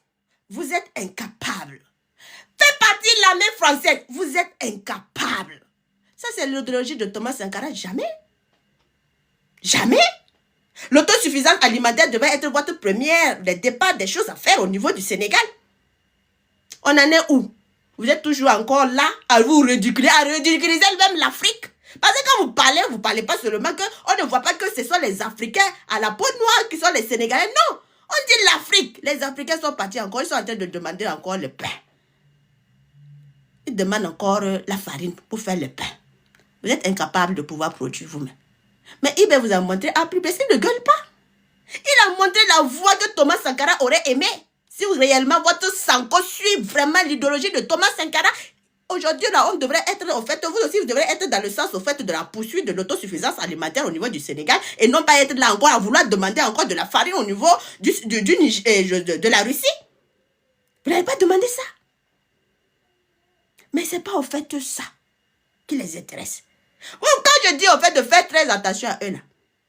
Vous êtes incapable. Faites partie de l'armée française. Vous êtes incapable. Ça, c'est l'idéologie de Thomas Sankara. Jamais. Jamais. L'autosuffisance alimentaire devait être votre première des départs des choses à faire au niveau du Sénégal. On en est où? Vous êtes toujours encore là à vous ridiculiser, même l'Afrique. Parce que quand vous parlez parlez, vous ne parlez pas seulement qu'on ne voit pas que ce sont les Africains à la peau noire qui sont les Sénégalais. Non, on dit l'Afrique. Les Africains sont partis encore, ils sont en train de demander encore le pain. Ils demandent encore la farine pour faire le pain. Vous êtes incapable de pouvoir produire vous-même. Mais Ibé vous a montré, plus parce qu'il ne gueule pas. Il a montré la voie que Thomas Sankara aurait aimé. Si réellement votre Sanko suit vraiment l'idéologie de Thomas Sankara, aujourd'hui, là, on devrait être, au fait, vous aussi, vous devrez être dans le sens, au fait, de la poursuite de l'autosuffisance alimentaire au niveau du Sénégal et non pas être là encore à vouloir demander encore de la farine au niveau de la Russie. Vous n'avez pas demandé ça. Mais ce n'est pas, au fait, ça qui les intéresse. Bon, quand je dis, au fait, de faire très attention à eux, là,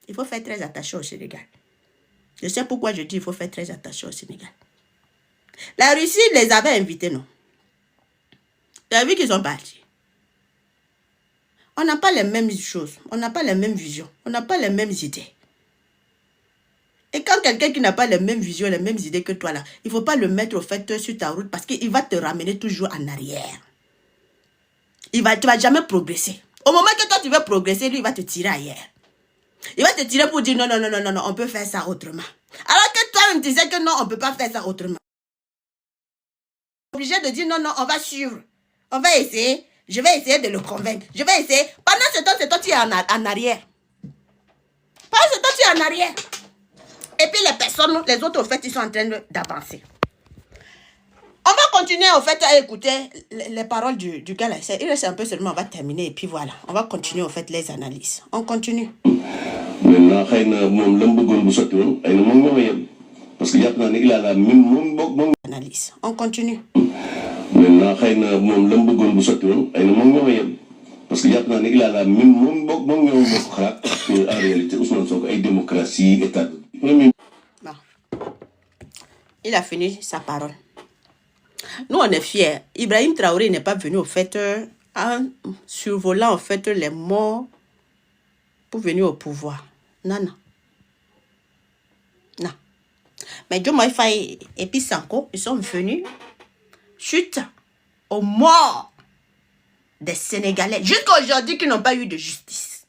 il faut faire très attention au Sénégal. Je sais pourquoi je dis il faut faire très attention au Sénégal. La Russie les avait invités, non? Vous avez vu qu'ils sont partis. On n'a pas les mêmes choses, on n'a pas les mêmes visions, on n'a pas les mêmes idées. Et quand quelqu'un qui n'a pas les mêmes visions, les mêmes idées que toi, là, il ne faut pas le mettre au fait sur ta route parce qu'il va te ramener toujours en arrière. Tu ne vas jamais progresser. Au moment que toi tu veux progresser, lui il va te tirer ailleurs. Il va te tirer pour dire non, non, non, non, non, non, on peut faire ça autrement. Alors que toi-même tu sais que non, on ne peut pas faire ça autrement. Obligé de dire non, non, on va suivre. On va essayer. Je vais essayer de le convaincre. Je vais essayer. Pendant ce temps, c'est toi, tu es en arrière. Pendant ce temps, tu es en arrière. Et puis les personnes, les autres, au fait, ils sont en train d'avancer. On va continuer, au fait, à écouter les paroles du gars là. Il reste un peu seulement, on va terminer. Et puis voilà, on va continuer, au fait, les analyses. On continue. Maintenant, parce qu'il y a plein il a la même analyse. On continue. Maintenant, parce qu'il y a plein il a la même en réalité, Ousmane Sonko est démocratie, état. Bon. Il a fini sa parole. Nous, on est fiers. Ibrahim Traoré n'est pas venu, au fait, en survolant, en fait, les morts pour venir au pouvoir. Non, non. Non. Mais Diomaye Faye et puis Sanko, ils sont venus suite aux morts des Sénégalais. Jusqu'à aujourd'hui, qui n'ont pas eu de justice.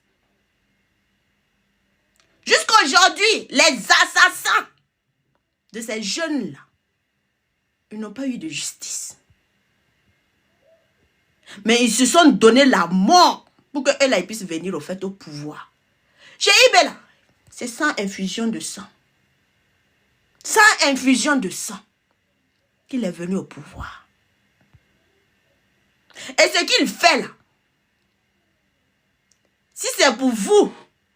Jusqu'à aujourd'hui, les assassins de ces jeunes-là, ils n'ont pas eu de justice. Mais ils se sont donné la mort pour qu'eux là, ils puissent venir au fait au pouvoir. Chez Ibela, c'est sans infusion de sang. Sans infusion de sang qu'il est venu au pouvoir. Et ce qu'il fait là, si c'est pour vous,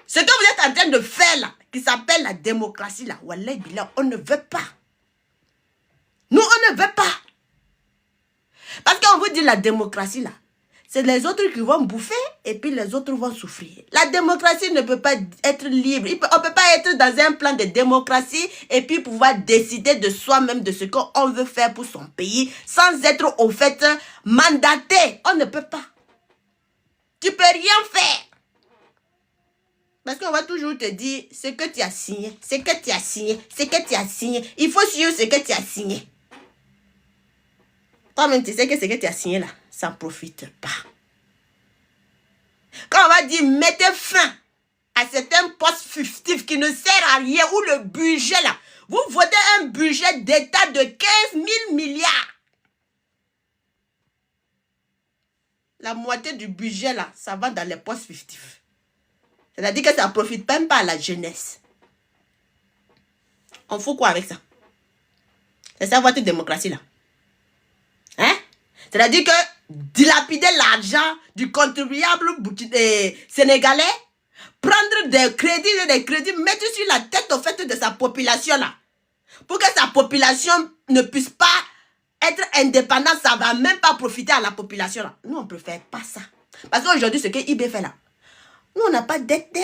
ce que vous êtes en train de faire là, qui s'appelle la démocratie là, Wallah Billah, on ne veut pas. Nous, on ne veut pas. Parce qu'on vous dit la démocratie là, c'est les autres qui vont bouffer et puis les autres vont souffrir. La démocratie ne peut pas être libre. On ne peut pas être dans un plan de démocratie et puis pouvoir décider de soi-même de ce qu'on veut faire pour son pays sans être au fait mandaté. On ne peut pas. Tu ne peux rien faire. Parce qu'on va toujours te dire ce que tu as signé, ce que tu as signé, ce que tu as signé. Il faut suivre ce que tu as signé. Toi-même, tu sais que ce que tu as signé là, ça ne profite pas. Quand on va dire mettez fin à certains postes fictifs qui ne servent à rien, ou le budget là, vous votez un budget d'État de 15 000 milliards. La moitié du budget là, ça va dans les postes fictifs. C'est-à-dire que ça ne profite même pas à la jeunesse. On fout quoi avec ça? C'est ça votre démocratie là. Hein? C'est-à-dire que dilapider l'argent du contribuable sénégalais, prendre des crédits, mettre sur la tête au fait de sa population là, pour que sa population ne puisse pas être indépendante, ça ne va même pas profiter à la population là. Nous, on ne préfère pas ça. Parce qu'aujourd'hui, ce que IB fait là, nous, on n'a pas de dette.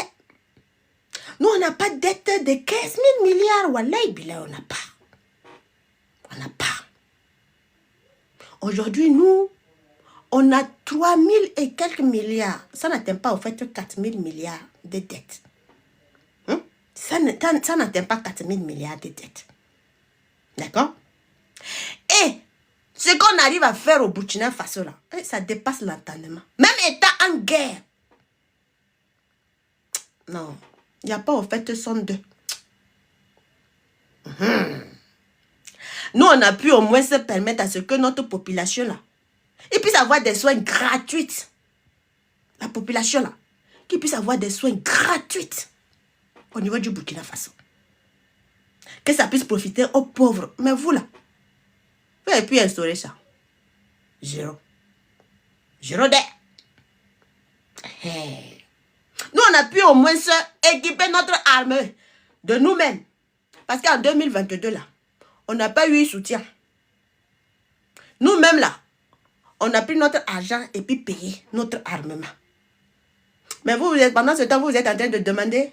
Nous, on n'a pas de dette de 15 000 milliards. Wallahi billah, on n'a pas. On n'a pas. Aujourd'hui, nous, on a 3 000 et quelques milliards. Ça n'atteint pas, au fait, 4 000 milliards de dettes. Ça n'atteint pas 4 000 milliards de dettes. D'accord? Et ce qu'on arrive à faire au Burkina Faso, là, ça dépasse l'entendement. Même étant en guerre, Non. Il n'y a pas au fait 102. Nous, on a pu au moins se permettre à ce que notre population là, et puisse avoir des soins gratuits. La population là, qui puisse avoir des soins gratuits au niveau du Burkina Faso. Que ça puisse profiter aux pauvres. Mais vous là, vous avez pu instaurer ça. Zéro. Zéro de. Nous, on a pu au moins se équiper notre armée de nous-mêmes. Parce qu'en 2022 là, on n'a pas eu soutien. Nous-mêmes là, on a pris notre argent et puis payé notre armement. Mais vous êtes, pendant ce temps, vous êtes en train de demander,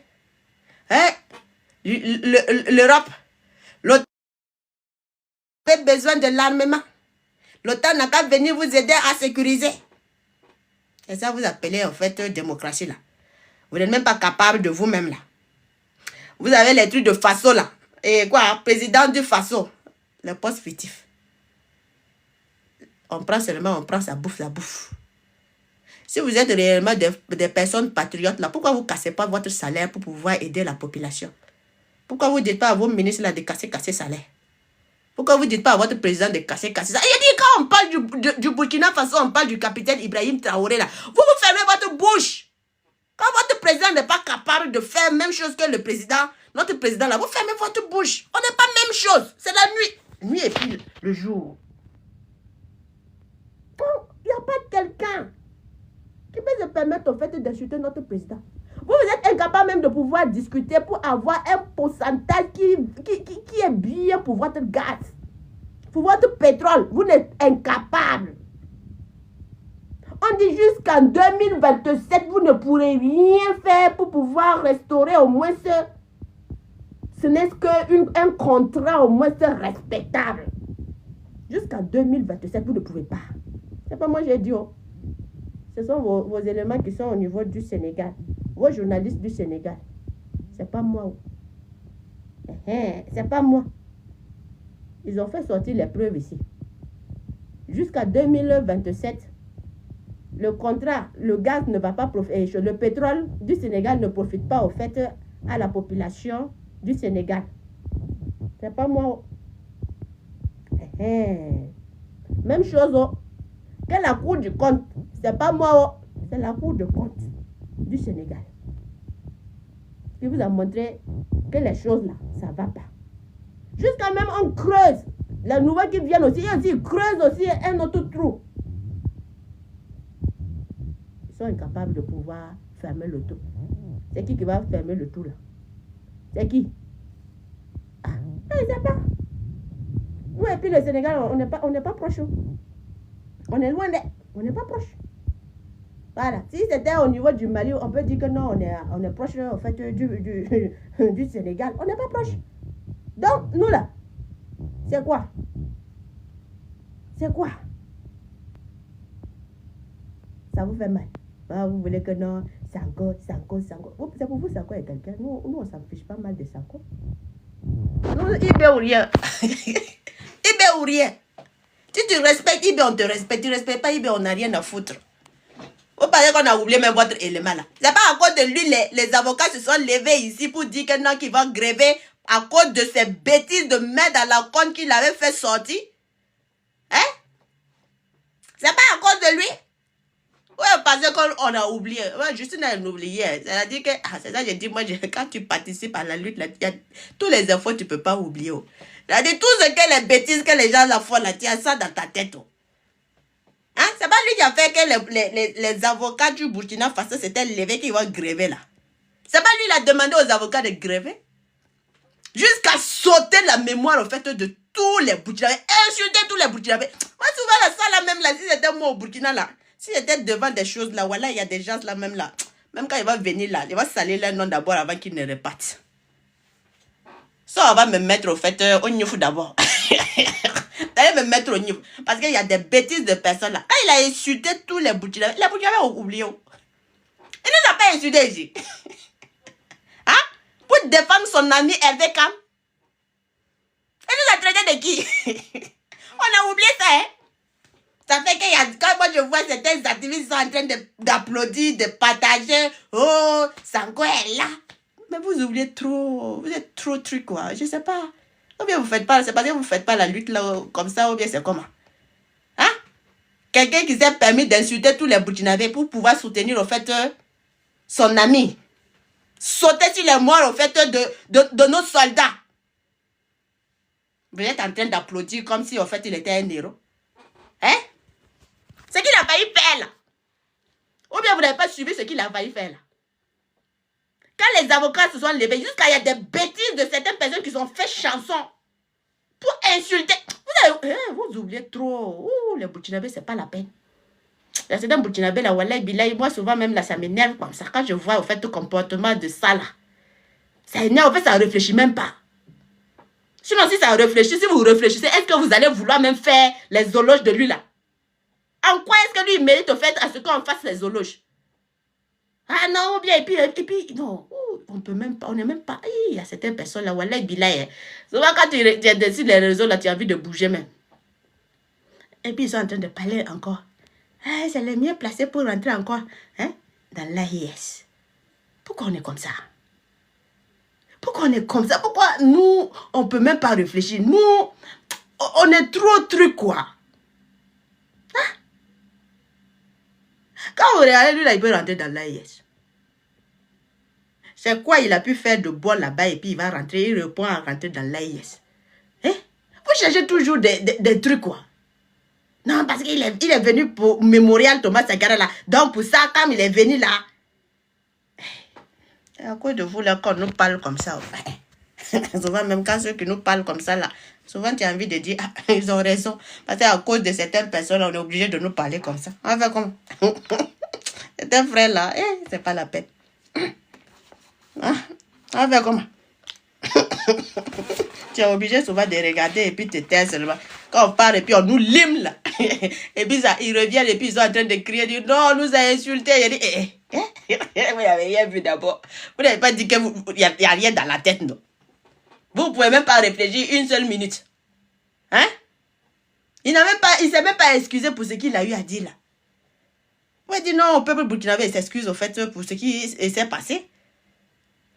hein, l'Europe, l'OTAN a besoin de l'armement. L'OTAN n'a qu'à venir vous aider à sécuriser. Et ça, vous appelez en fait démocratie là. Vous n'êtes même pas capable de vous-même là. Vous avez les trucs de Faso là. Et quoi, président du Faso, le poste fictif. On prend seulement, on prend sa bouffe. Si vous êtes réellement des personnes patriotes là, pourquoi vous ne cassez pas votre salaire pour pouvoir aider la population? Pourquoi vous ne dites pas à vos ministres là de casser salaire? Pourquoi vous ne dites pas à votre président de casser salaire? Il dit quand on parle du Burkina Faso, on parle du capitaine Ibrahim Traoré là. Vous fermez votre bouche. Quand votre président n'est pas capable de faire la même chose que le président, notre président là, vous fermez votre bouche. On n'est pas la même chose. C'est la nuit. Nuit et puis le jour. Il n'y a pas quelqu'un qui peut se permettre au fait d'insulter notre président. Vous êtes incapable même de pouvoir discuter pour avoir un pourcentage qui est bien pour votre gaz, pour votre pétrole. Vous n'êtes incapable. On dit jusqu'en 2027, vous ne pourrez rien faire pour pouvoir restaurer au moins ce n'est qu'un contrat au moins respectable. Jusqu'en 2027, vous ne pouvez pas. C'est pas moi j'ai dit. Oh. Ce sont vos éléments qui sont au niveau du Sénégal. Vos journalistes du Sénégal. C'est pas moi. C'est pas moi. Ils ont fait sortir les preuves ici. Jusqu'à 2027, le contrat, le gaz ne va pas profiter. Le pétrole du Sénégal ne profite pas au fait à la population du Sénégal. C'est pas moi. Même chose. Oh. Que la Cour du compte, c'est pas moi, c'est la Cour de compte du Sénégal qui vous a montré que les choses là, ça va pas. Jusqu'à même on creuse. Les nouvelles qui viennent aussi, ils creusent aussi un autre trou. Ils sont incapables de pouvoir fermer le trou. C'est qui va fermer le trou là? C'est qui? Ah, je ne sais pas. Nous et puis le Sénégal, on n'est pas proche. On est loin on n'est pas proche. Voilà. Si c'était au niveau du Mali, on peut dire que non, on est proche en fait du Sénégal. On n'est pas proche. Donc, nous là, c'est quoi? C'est quoi? Ça vous fait mal. Ah, vous voulez que non, Sanko. C'est pour vous, Sanko est quelqu'un. Nous, on s'en fiche pas mal de Sanko. Nous, Ibé ou rien. Ibé ou rien. Si tu respectes Ibé, on te respecte. Tu ne respectes pas Ibé, on n'a rien à foutre. Vous parlez qu'on a oublié même votre élément là. C'est pas à cause de lui, les avocats se sont levés ici pour dire que non, qu'il va gréver à cause de ces bêtises de merde à la con qu'il avait fait sortir. Hein? C'est pas à cause de lui. Ouais, parce qu'on a oublié. Ouais, Justine a oublié. C'est-à-dire que, c'est ça que j'ai dit, moi, quand tu participes à la lutte, là, tous les infos, tu peux pas oublier. Oh. C'est-à-dire, tout ce que les bêtises que les gens la font, là, tu as ça dans ta tête. Oh. Hein? C'est pas lui qui a fait que les avocats du Burkina Faso s'étaient levés qu'ils vont gréver, là. C'est pas lui qui a demandé aux avocats de gréver. Jusqu'à sauter la mémoire, au fait, de tous les Burkinabés. Insulter tous les Burkinabés. Moi, souvent, ça, là, même là, si c'était moi au Burkina, là, si j'étais devant des choses là, voilà, il y a des gens là même là. Même quand il va venir là, il va salir leur nom d'abord avant qu'il ne reparte. Ça, on va me mettre au fait au niveau d'abord. D'aller me mettre au niveau. Parce qu'il y a des bêtises de personnes là. Quand il a insulté tous les Burkinabés ont oublié. Il ne nous a pas insulté ici. Hein? Pour défendre son ami Hervé Kam. Il nous a traité de qui? On a oublié ça, hein? Ça fait que quand moi je vois certains activistes sont en train d'applaudir, de partager. Oh, Sanko est là. Mais vous oubliez trop. Vous êtes trop truc, quoi. Je sais pas. Ou bien vous faites pas, c'est parce que vous faites pas la lutte là, comme ça, ou bien c'est comment? Hein? Quelqu'un qui s'est permis d'insulter tous les Burkinabés pour pouvoir soutenir, au fait, son ami. Sauter sur les morts, au fait, de nos soldats. Vous êtes en train d'applaudir comme si, au fait, il était un héros. Hein? Ce qu'il a failli faire, là. Ou bien vous n'avez pas suivi ce qu'il a failli faire, là. Quand les avocats se sont levés, jusqu'à il y a des bêtises de certaines personnes qui ont fait chanson pour insulter. Vous oubliez trop. Les Burkinabés, c'est pas la peine. Il y a certains Burkinabés, là, Wallah, Bilay, moi, souvent, même là, ça m'énerve comme ça. Quand je vois, au fait, le comportement de ça, là, ça énerve, en fait, ça ne réfléchit même pas. Sinon, si ça réfléchit, si vous réfléchissez, est-ce que vous allez vouloir même faire les éloges de lui, là? En quoi est-ce que lui, il mérite, au fait, à ce qu'on fasse les éloges? Ah non, ou bien, et puis non, on peut même pas, on n'est même pas, il y a certaines personnes là, Wallah, Bilay, souvent quand tu décides les réseaux là, tu as envie de bouger même. Et puis ils sont en train de parler encore. Ah, c'est le mieux placé pour rentrer encore, hein, dans l'AIS. Pourquoi on est comme ça? Pourquoi on est comme ça? Pourquoi nous, on peut même pas réfléchir? Nous, on est trop truc, quoi. Hein? Quand on regarde, lui là, il peut rentrer dans l'AIS. C'est quoi il a pu faire de bon là-bas et puis il va rentrer, il répond à rentrer dans l'AIS. Hein? Vous cherchez toujours des trucs, quoi. Non, parce qu'il est venu pour Mémorial Thomas Sankara là. Donc pour ça, quand il est venu là, à cause de vous là, quand on nous parle comme ça, souvent même quand ceux qui nous parlent comme ça là, souvent tu as envie de dire, ah, ils ont raison. Parce qu'à cause de certaines personnes, on est obligé de nous parler comme ça. On va faire comme... C'est un frère là, c'est pas la peine. Ah, on va faire comment? Tu es obligé souvent de regarder et puis te taire seulement. Quand on parle et puis on nous lime là. Et puis ça, ils reviennent et puis ils sont en train de crier, dire non, on nous a insultés. Il dit, vous n'avez rien vu d'abord. Vous n'avez pas dit qu'il n'y a rien dans la tête, non. Vous ne pouvez même pas réfléchir une seule minute. Hein? Il ne s'est même pas excusé pour ce qu'il a eu à dire là. Vous avez dit non, au peuple burkinabé, il s'excuse au fait pour ce qui s'est passé.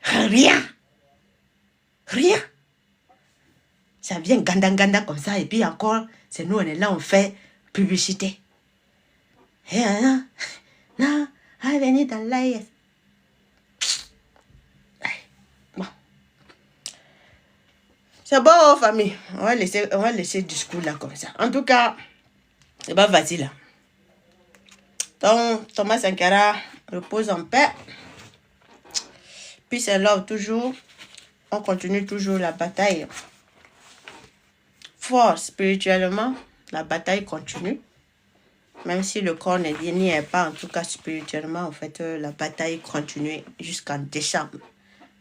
Rien. Rien. Ça vient ganda comme ça et puis encore, c'est nous, on est là, on fait publicité. Et non, venez dans l'AIS. Bon. C'est bon, famille. On va laisser le discours là comme ça. En tout cas, c'est pas facile. Donc, Thomas Sankara repose en paix. Puis c'est là toujours, on continue toujours la bataille. Fort spirituellement, la bataille continue. Même si le corps n'y est pas, en tout cas spirituellement, en fait, la bataille continue jusqu'en décembre.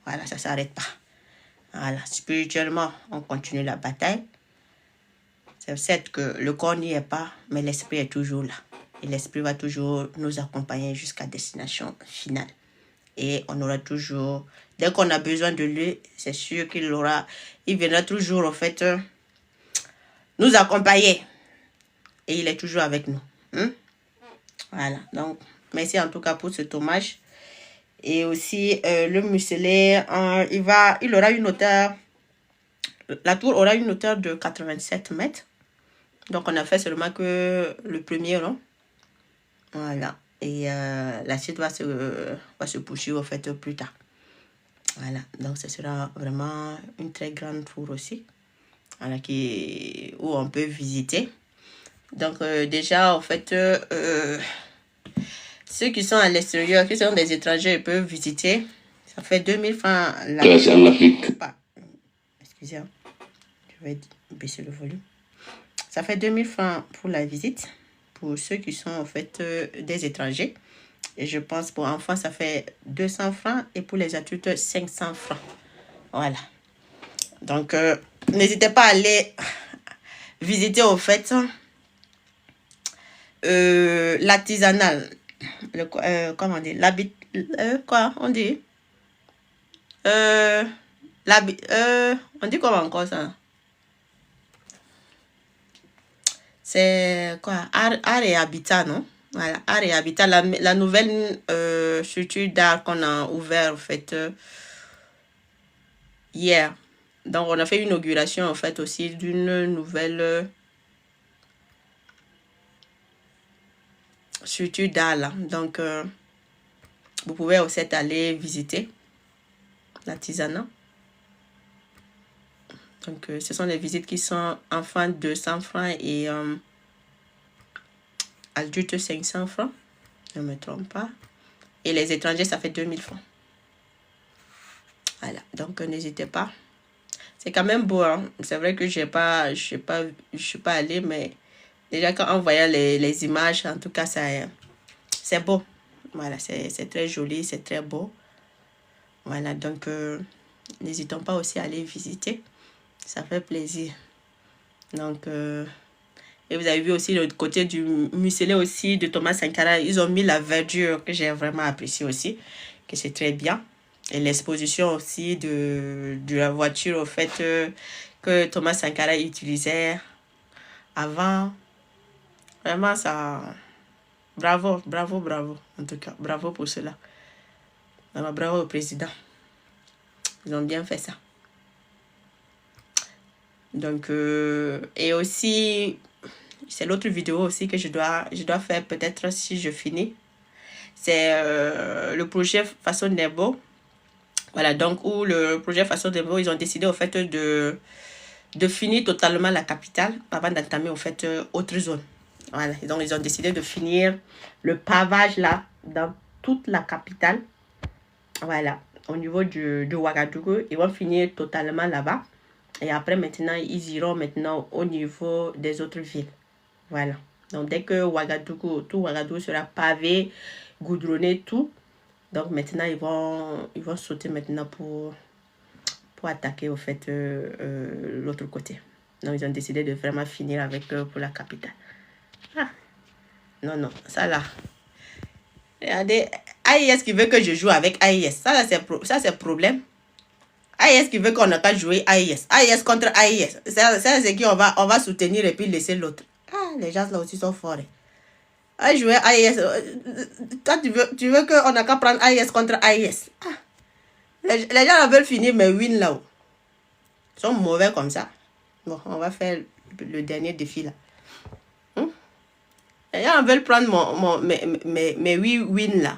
Voilà, ça ne s'arrête pas. Voilà, spirituellement, on continue la bataille. C'est certes que le corps n'y est pas, mais l'esprit est toujours là. Et l'esprit va toujours nous accompagner jusqu'à destination finale. Et on aura toujours, dès qu'on a besoin de lui, c'est sûr qu'il viendra toujours, en fait, nous accompagner. Et il est toujours avec nous. Voilà, donc, merci en tout cas pour cet hommage. Et aussi, le muselé, il aura une hauteur, la tour aura une hauteur de 87 mètres. Donc, on a fait seulement que le premier rang. Voilà. Et la suite va se poursuivre en fait plus tard. Voilà. Donc ce sera vraiment une très grande tour aussi. Voilà, où on peut visiter. Donc déjà en fait ceux qui sont à l'extérieur, qui sont des étrangers, ils peuvent visiter. Ça fait 2000 francs. Excusez, je vais baisser le volume. Ça fait 2000 francs pour la visite. Pour ceux qui sont en fait des étrangers. Et je pense pour enfants, ça fait 200 francs. Et pour les adultes, 500 francs. Voilà. Donc, n'hésitez pas à aller visiter au fait l'artisanal. Comment on dit? Quoi on dit? On dit comment encore ça? C'est quoi? Art et habitat, non? Voilà, Art et Habitat, la nouvelle structure d'art qu'on a ouvert en fait hier. Donc on a fait une inauguration en fait aussi d'une nouvelle structure d'art là. Donc vous pouvez aussi aller visiter l'artisanat. Donc ce sont des visites qui sont enfants 200 francs et adultes 500 francs. Je ne me trompe pas. Et les étrangers, ça fait 2000 francs. Voilà, donc n'hésitez pas. C'est quand même beau, hein? C'est vrai que je suis pas allée, mais déjà quand on voyait les images, en tout cas, c'est beau. Voilà, c'est très joli, c'est très beau. Voilà, donc n'hésitons pas aussi à aller visiter. Ça fait plaisir. Donc, et vous avez vu aussi le côté du musée aussi de Thomas Sankara. Ils ont mis la verdure que j'ai vraiment apprécié aussi, que c'est très bien. Et l'exposition aussi de la voiture, au fait, que Thomas Sankara utilisait avant. Vraiment, ça... Bravo, bravo, bravo. En tout cas, bravo pour cela. Vraiment, bravo au président. Ils ont bien fait ça. Donc, et aussi, c'est l'autre vidéo aussi que je dois faire peut-être si je finis. C'est le projet Façon Nebo. Voilà, donc où le projet Façon Nebo, ils ont décidé au fait de finir totalement la capitale avant d'entamer au fait autre zone. Voilà, donc ils ont décidé de finir le pavage là dans toute la capitale. Voilà, au niveau de Ouagadougou, ils vont finir totalement là-bas. Et après, maintenant, ils iront maintenant au niveau des autres villes. Voilà. Donc, dès que tout Ouagadougou sera pavé, goudronné, tout. Donc, maintenant, ils vont sauter maintenant pour attaquer, au fait, l'autre côté. Donc, ils ont décidé de vraiment finir avec pour la capitale. Ah. Non, ça là. Regardez, AIS qui veut que je joue avec AIS. Ça, c'est problème. AIS qui veut qu'on n'a pas joué AIS. AIS contre AIS. C'est qui on va soutenir et puis laisser l'autre. Ah, les gens là aussi sont forts. À jouer AIS. Toi, tu veux qu'on n'a qu'à prendre AIS contre AIS. Ah. Les gens là veulent finir mes wins là-haut. Ils sont mauvais comme ça. Bon, on va faire le dernier défi là. Les gens veulent prendre mes 8 wins là.